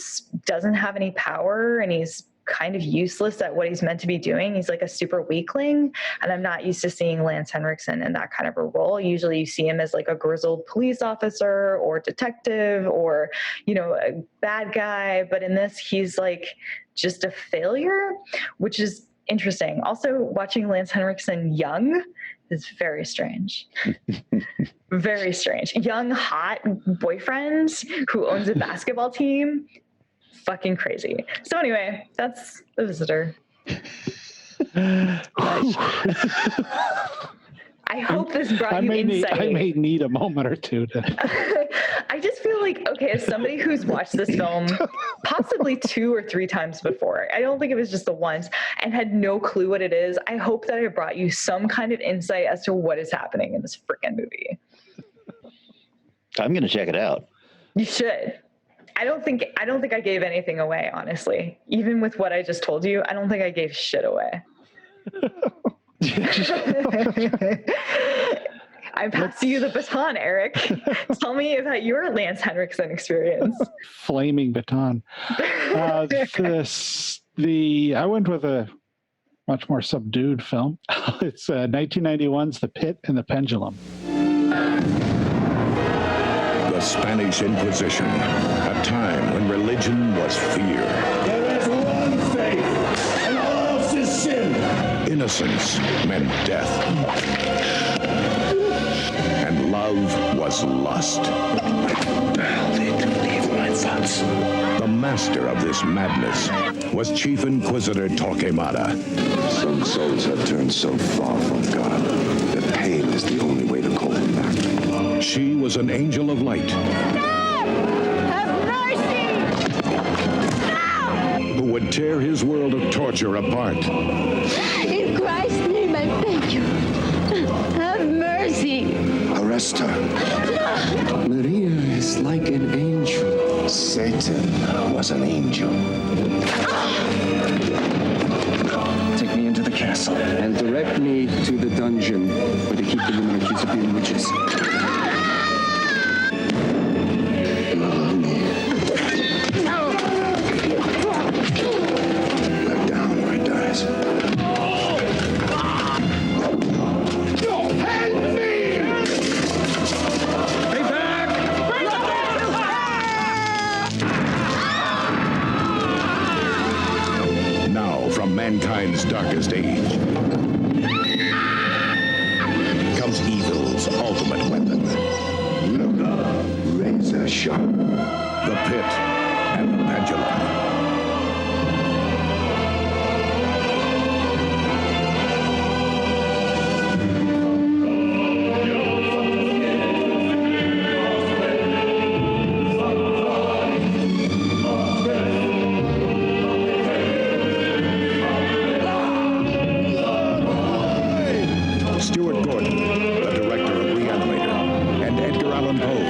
doesn't have any power and he's kind of useless at what he's meant to be doing. He's like a super weakling, and I'm not used to seeing Lance Henriksen in that kind of a role. Usually you see him as like a grizzled police officer or detective or, you know, a bad guy, but in this he's like just a failure, which is interesting. Also, watching Lance Henriksen young is very strange. Very strange. Young, hot boyfriend who owns a basketball team. Fucking crazy. So anyway, that's The Visitor. I hope this brought you insight. I may need a moment or two to... I just feel like, okay, as somebody who's watched this film possibly 2 or 3 times before, I don't think it was just the once, and had no clue what it is, I hope that I brought you some kind of insight as to what is happening in this freaking movie. I'm going to check it out. You should. I don't think I gave anything away, honestly. Even with what I just told you, I don't think I gave shit away. I pass you the baton, Eric. Tell me about your Lance Henriksen experience. Flaming baton. I went with a much more subdued film. It's 1991's The Pit and the Pendulum. The Spanish Inquisition, a time when religion was fear. There is one faith, and all else is sin. Innocence meant death. And love was lust. I'll need to leave my thoughts. The master of this madness was Chief Inquisitor Torquemada. Some souls have turned so far from God that pain is the only way to call them back. She was an angel of light. Have mercy! Who would tear his world of torture apart. In Christ's name, I beg you. Have mercy. Arrest her. Maria is like an angel. Satan was an angel. Take me into the castle. And direct me to the dungeon where they keep the Illuminati of being witches. Love me. Let down where he dies. Now, from mankind's darkest age, comes evil's ultimate weapon. Razor sharp. The pit and the pendulum. Stuart Gordon, the director of Reanimator, and Edgar Allan Poe,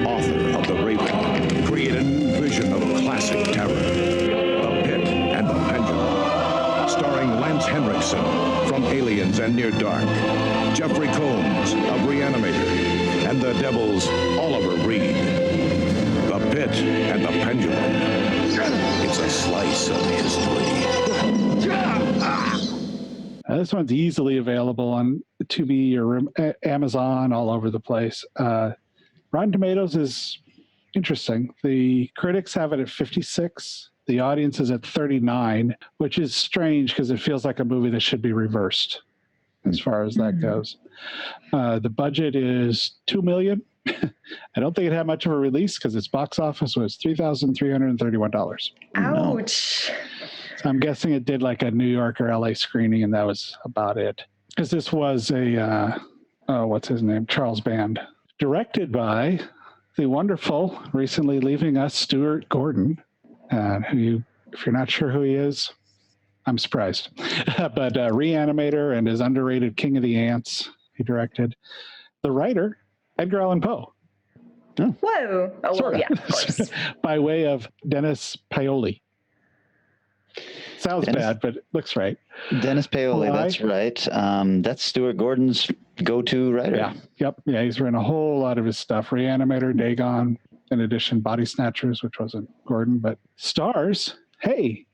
author of The Raven, create a new vision of classic terror, The Pit and the Pendulum, starring Lance Henriksen from Aliens and Near Dark, Jeffrey Combs of Reanimator, and the Devil's Oliver Reed. The Pit and the Pendulum. It's a slice of history. This one's easily available on Tubi or Amazon, all over the place. Rotten Tomatoes is interesting. The critics have it at 56. The audience is at 39, which is strange because it feels like a movie that should be reversed as far as that goes. The budget is $2 million. I don't think it had much of a release because its box office was $3,331. Ouch. So I'm guessing it did like a New York or LA screening, and that was about it. Because this was a, what's his name? Charles Band. Directed by the wonderful, recently leaving us, Stuart Gordon, who, if you're not sure who he is, I'm surprised. But Reanimator and his underrated King of the Ants, he directed. The writer, Edgar Allan Poe. Whoa. Oh, well, Sorta. yeah, of course. By way of Dennis Paoli. Sounds bad, but it looks right. Dennis Paoli, Why? that's right. That's Stuart Gordon's go-to writer. Yeah, yep. Yeah, he's written a whole lot of his stuff. Reanimator, Dagon, in addition, Body Snatchers, which wasn't Gordon, but stars. Hey,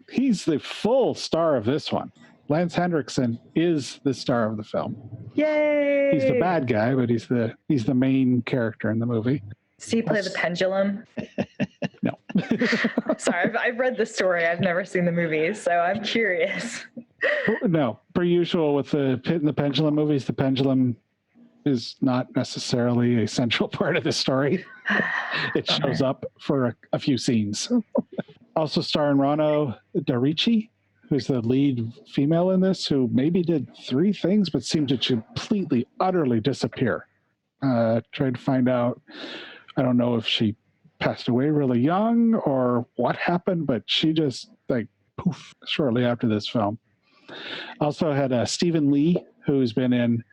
he's the full star of this one. Lance Henriksen is the star of the film. Yay. He's the bad guy, but he's the main character in the movie. Does he play the pendulum? No. Sorry, I've read the story. I've never seen the movie, so I'm curious. No, per usual with the Pit and the Pendulum movies, the pendulum is not necessarily a central part of the story. It shows up for a few scenes. Also starring Rano Darici, who's the lead female in this, who maybe did 3 things but seemed to completely, utterly disappear. Tried to find out, I don't know if she passed away really young or what happened, but she just like poof shortly after this film. Also had Stephen Lee, who's been in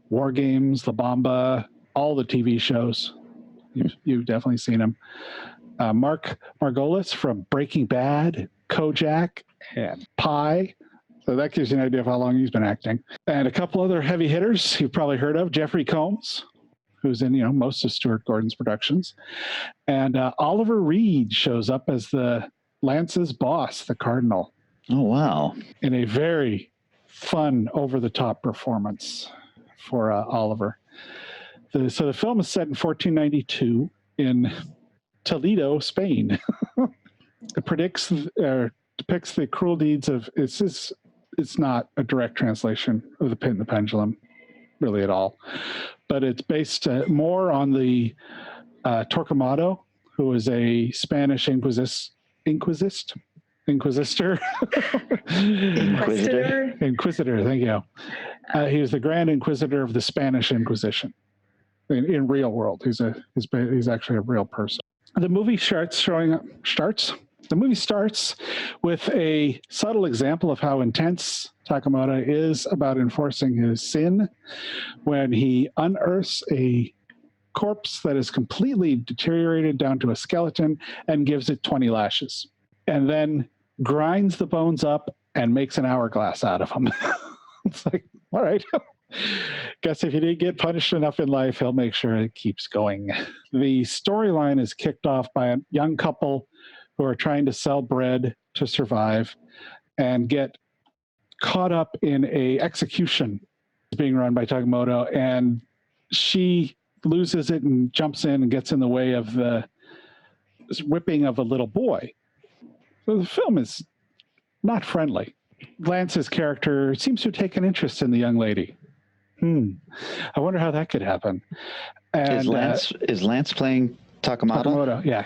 War Games, La Bamba, all the TV shows. You've definitely seen him. Mark Margolis from Breaking Bad, Kojak, and Pi. So that gives you an idea of how long he's been acting. And a couple other heavy hitters you've probably heard of. Jeffrey Combs, who's in most of Stuart Gordon's productions. And Oliver Reed shows up as the Lance's boss, the Cardinal. Oh, wow. In a very fun, over-the-top performance for Oliver. So the film is set in 1492 in Toledo, Spain. It depicts the cruel deeds of... It's not a direct translation of The Pit and the Pendulum, really at all. But it's based more on the Torquemada, who was a Spanish inquisist Inquisitor. Inquisitor, thank you. He was the Grand Inquisitor of the Spanish Inquisition in real world. He's actually a real person. The movie starts with a subtle example of how intense Takamata is about enforcing his sin when he unearths a corpse that is completely deteriorated down to a skeleton and gives it 20 lashes, and then grinds the bones up and makes an hourglass out of them. It's like, all right. Guess if he didn't get punished enough in life, he'll make sure it keeps going. The storyline is kicked off by a young couple who are trying to sell bread to survive and get caught up in a execution being run by Takemoto, and she loses it and jumps in and gets in the way of the whipping of a little boy. So the film is not friendly. Lance's character seems to take an interest in the young lady. I wonder how that could happen. And is Lance playing Takamata? Takemoto, yeah,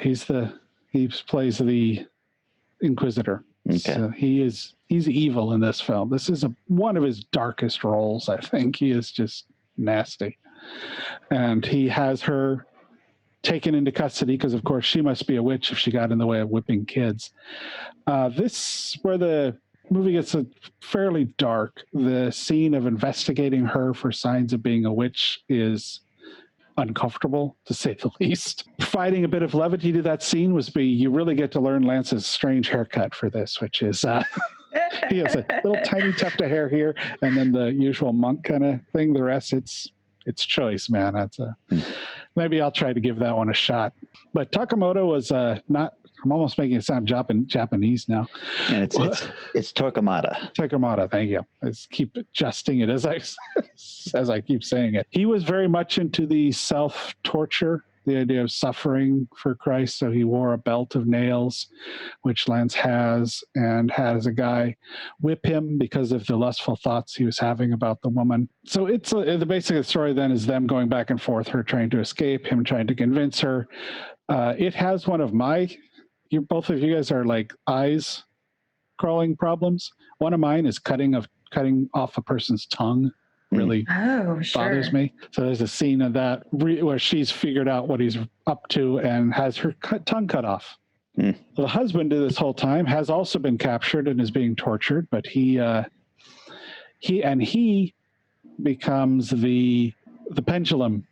he plays the Inquisitor. Okay. So he's evil in this film. This is one of his darkest roles, I think. He is just nasty. And he has her taken into custody because, of course, she must be a witch if she got in the way of whipping kids. This where the movie gets fairly dark. The scene of investigating her for signs of being a witch is uncomfortable, to say the least. Providing a bit of levity to that scene you really get to learn Lance's strange haircut for this, which is he has a little tiny tuft of hair here, and then the usual monk kind of thing. The rest, it's choice, man. Maybe I'll try to give that one a shot. But Takemoto was not. I'm almost making it sound Japanese now. And it's Takamata. Takamata, thank you. I keep adjusting it as I keep saying it. He was very much into the self-torture, the idea of suffering for Christ. So he wore a belt of nails, which Lance has, and has a guy whip him because of the lustful thoughts he was having about the woman. So it's the basic story then is them going back and forth, her trying to escape, him trying to convince her. It has one of my... both of you guys are like eyes crawling problems. One of mine is cutting off a person's tongue. Really bothers me. So there's a scene of that where she's figured out what he's up to and has her tongue cut off. The husband this whole time has also been captured and is being tortured, but he becomes the pendulum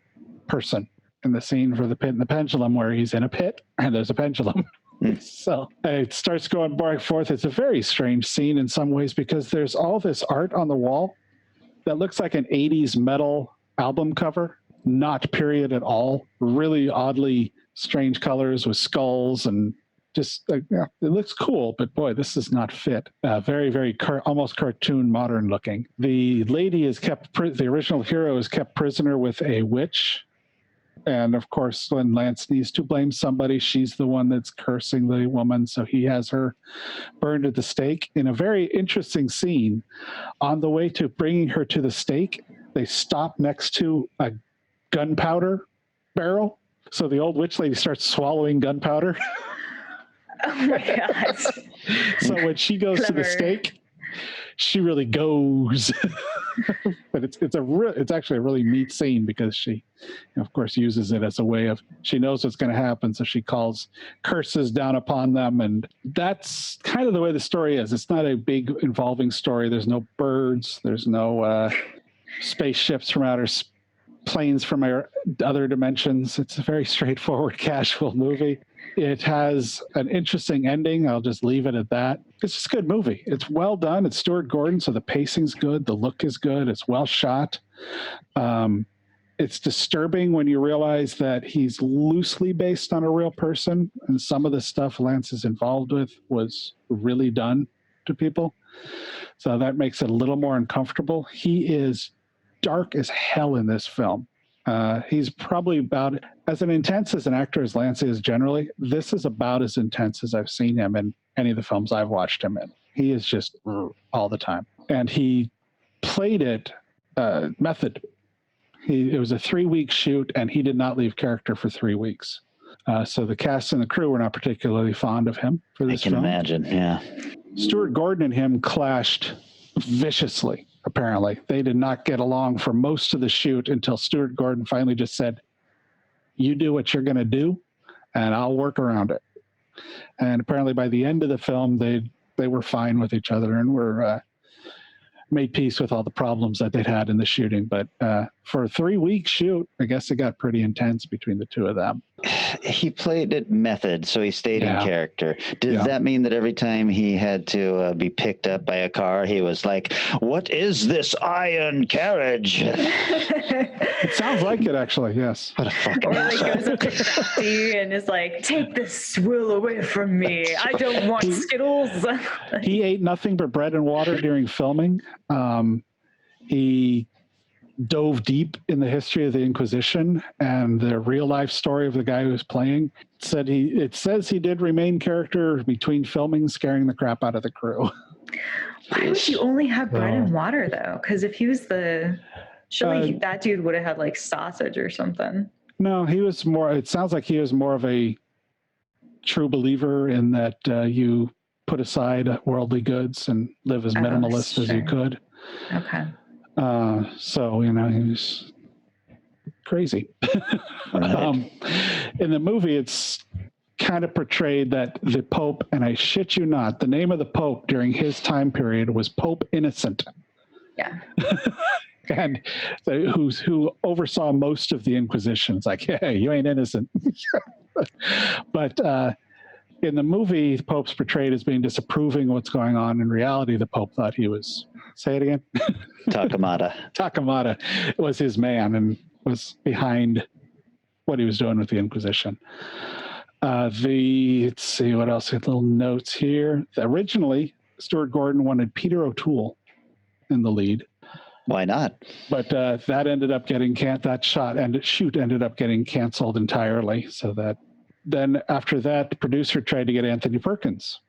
person in the scene for the pit and the pendulum, where he's in a pit and there's a pendulum. So it starts going back and forth. It's a very strange scene in some ways because there's all this art on the wall that looks like an 80s metal album cover, not period at all. Really oddly strange colors with skulls and just it looks cool, but boy, this does not fit. Very, very almost cartoon modern looking. The lady is the original hero is kept prisoner with a witch. And of course, when Lance needs to blame somebody, she's the one that's cursing the woman. So he has her burned at the stake. In a very interesting scene, on the way to bringing her to the stake, they stop next to a gunpowder barrel. So the old witch lady starts swallowing gunpowder. Oh my God. So when she goes to the stake, she really goes. But it's actually a really neat scene because she, of course, uses it as a way of, she knows what's going to happen, so she calls curses down upon them, and that's kind of the way the story is. It's not a big involving story. There's no birds. There's no spaceships from planes from other dimensions. It's a very straightforward, casual movie. It has an interesting ending. I'll just leave it at that. It's just a good movie. It's well done. It's Stuart Gordon, so the pacing's good. The look is good. It's well shot. It's disturbing when you realize that he's loosely based on a real person, and some of the stuff Lance is involved with was really done to people. So that makes it a little more uncomfortable. He is dark as hell in this film. He's probably about as intense as an actor as Lance is generally. This is about as intense as I've seen him in any of the films I've watched him in. He is just all the time. And he played it method. It was a 3-week shoot, and he did not leave character for 3 weeks. So the cast and the crew were not particularly fond of him for I this can film. imagine. Yeah. Stuart Gordon and him clashed viciously, apparently. They did not get along for most of the shoot until Stuart Gordon finally just said, you do what you're going to do, and I'll work around it. And apparently by the end of the film, they were fine with each other and were made peace with all the problems that they'd had in the shooting. But for a 3-week shoot, I guess it got pretty intense between the two of them. He played it method, so he stayed in character. Does that mean that every time he had to be picked up by a car, he was like, what is this iron carriage? It sounds like it, actually, yes. What a fucking Or like goes up to Kathy and is like, take this swill away from me. I don't want Skittles. He ate nothing but bread and water during filming. He dove deep in the history of the Inquisition and the real life story of the guy who was playing. It says he did remain character between filming, scaring the crap out of the crew. Why would you only have bread and water though? Because if he was surely that dude would have had like sausage or something. No, it sounds like he was more of a true believer in that you put aside worldly goods and live as minimalist as you could. Okay. So, he was crazy. In the movie, it's kind of portrayed that the Pope, and I shit you not, the name of the Pope during his time period was Pope Innocent. Yeah. And who oversaw most of the Inquisition. It's like, hey, you ain't innocent. But in the movie, the Pope's portrayed as being disapproving of what's going on. In reality, the Pope thought he was, say it again? Takamata was his man and was behind what he was doing with the Inquisition. Let's see what else. Little notes here. Originally, Stuart Gordon wanted Peter O'Toole in the lead. Why not? But that ended up getting shoot ended up getting canceled entirely. So that then after that, the producer tried to get Anthony Perkins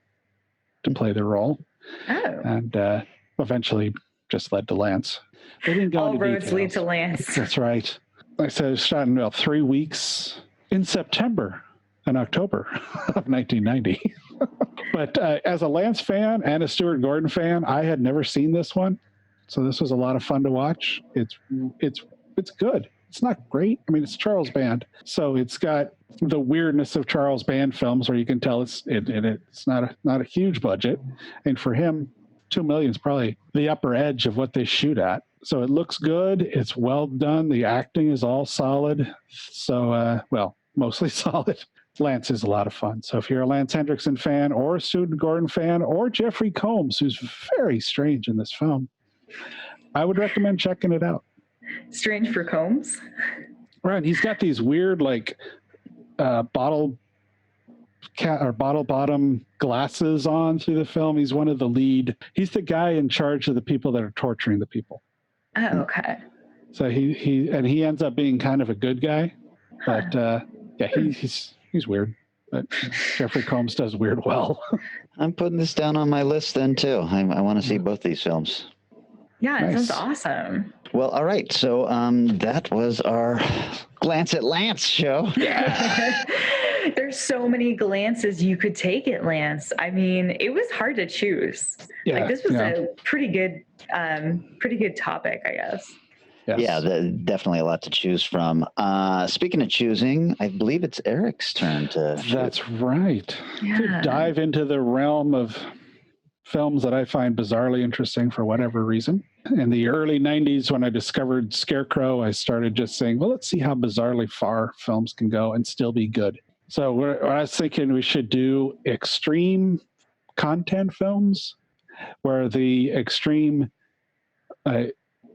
to play the role, and eventually just led to Lance. They didn't go All into roads details. lead to Lance. That's right. Like I said, it was shot in about 3 weeks in September and October of 1990. But as a Lance fan and a Stuart Gordon fan, I had never seen this one. So this was a lot of fun to watch. It's good. It's not great. I mean, it's Charles Band, so it's got the weirdness of Charles Band films, where you can tell it's not a huge budget, and for him, $2 million is probably the upper edge of what they shoot at. So it looks good. It's well done. The acting is all solid. So mostly solid. Lance is a lot of fun. So if you're a Lance Henriksen fan, or a Stuart Gordon fan, or Jeffrey Combs, who's very strange in this film, I would recommend checking it out. Strange for Combs? Right. He's got these weird, like, bottle bottom glasses on through the film. He's one of the lead. He's the guy in charge of the people that are torturing the people. Oh, okay. So he ends up being kind of a good guy, but he's weird. But Jeffrey Combs does weird well. I'm putting this down on my list then too. I want to see both these films. Yeah, it Nice. sounds awesome. Well, all right. So that was our Glance at Lance show. There's so many glances you could take at Lance. I mean, it was hard to choose. Yeah, This was a pretty good topic, I guess. Yes. Yeah, definitely a lot to choose from. Speaking of choosing, I believe it's Eric's turn to shoot. That's right. Yeah. To dive into the realm of films that I find bizarrely interesting for whatever reason. In the early 90s, when I discovered Scarecrow, I started just saying, well, let's see how bizarrely far films can go and still be good. So I was thinking we should do extreme content films where the extreme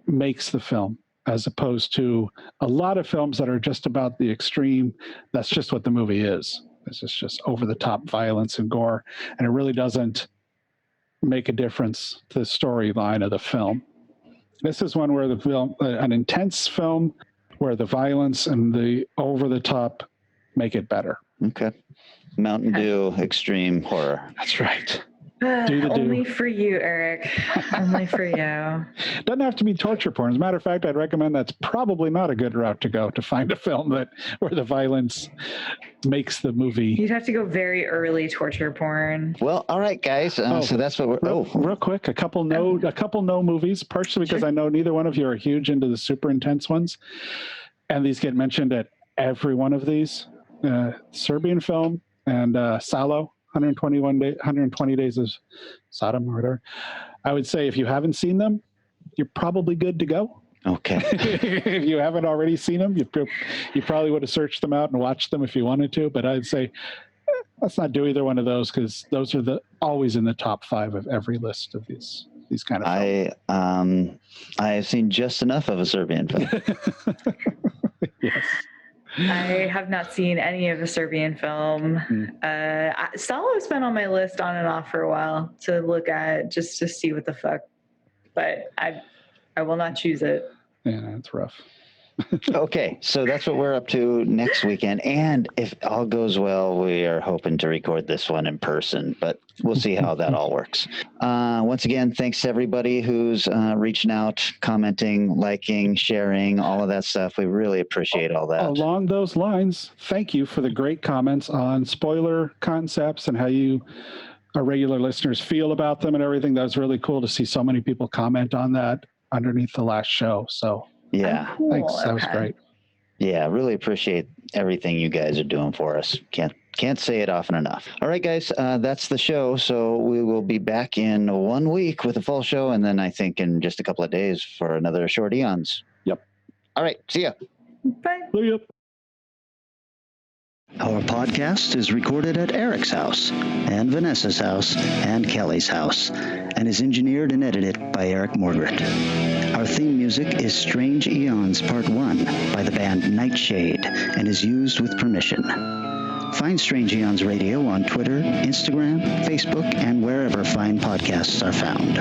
makes the film, as opposed to a lot of films that are just about the extreme. That's just what the movie is. It's just over-the-top violence and gore, and it really doesn't make a difference to the storyline of the film. This is one where the film, an intense film, where the violence and the over-the-top make it better. Okay. Mountain Dew extreme horror. That's right. Only for you, Eric. Only for you. Doesn't have to be torture porn. As a matter of fact, I'd recommend that's probably not a good route to go to find a film where the violence makes the movie. You'd have to go very early torture porn. Well, all right, guys. So that's what we're. Real quick, a couple no movies. Partially because I know neither one of you are huge into the super intense ones, and these get mentioned at every one of these. Serbian film and Salo. 120 Days of Sodom or whatever. I would say if you haven't seen them, you're probably good to go. Okay. If you haven't already seen them, you probably would have searched them out and watched them if you wanted to. But I'd say let's not do either one of those because those are always in the top 5 of every list of these kind of films. I have seen just enough of a Serbian film. Yes. I have not seen any of a Serbian film. Salo's been on my list on and off for a while to look at just to see what the fuck. But I will not choose it. Yeah, that's rough. Okay, so that's what we're up to next weekend. And if all goes well, we are hoping to record this one in person, but we'll see how that all works. Once again, thanks to everybody who's reaching out, commenting, liking, sharing, all of that stuff. We really appreciate all that. Along those lines, thank you for the great comments on spoiler concepts and how you, our regular listeners, feel about them and everything. That was really cool to see so many people comment on that underneath the last show. So yeah, cool. Thanks. That was great. Yeah, really appreciate everything you guys are doing for us. Can't say it often enough. All right, guys, that's the show. So we will be back in 1 week with a full show, and then I think in just a couple of days for another short Aeons. Yep. All right, see ya. Bye. See ya. Our podcast is recorded at Eric's house, and Vanessa's house, and Kelly's house, and is engineered and edited by Eric Morgret. Our theme music is Strange Aeons Part 1 by the band Nightshade and is used with permission. Find Strange Aeons Radio on Twitter, Instagram, Facebook, and wherever fine podcasts are found.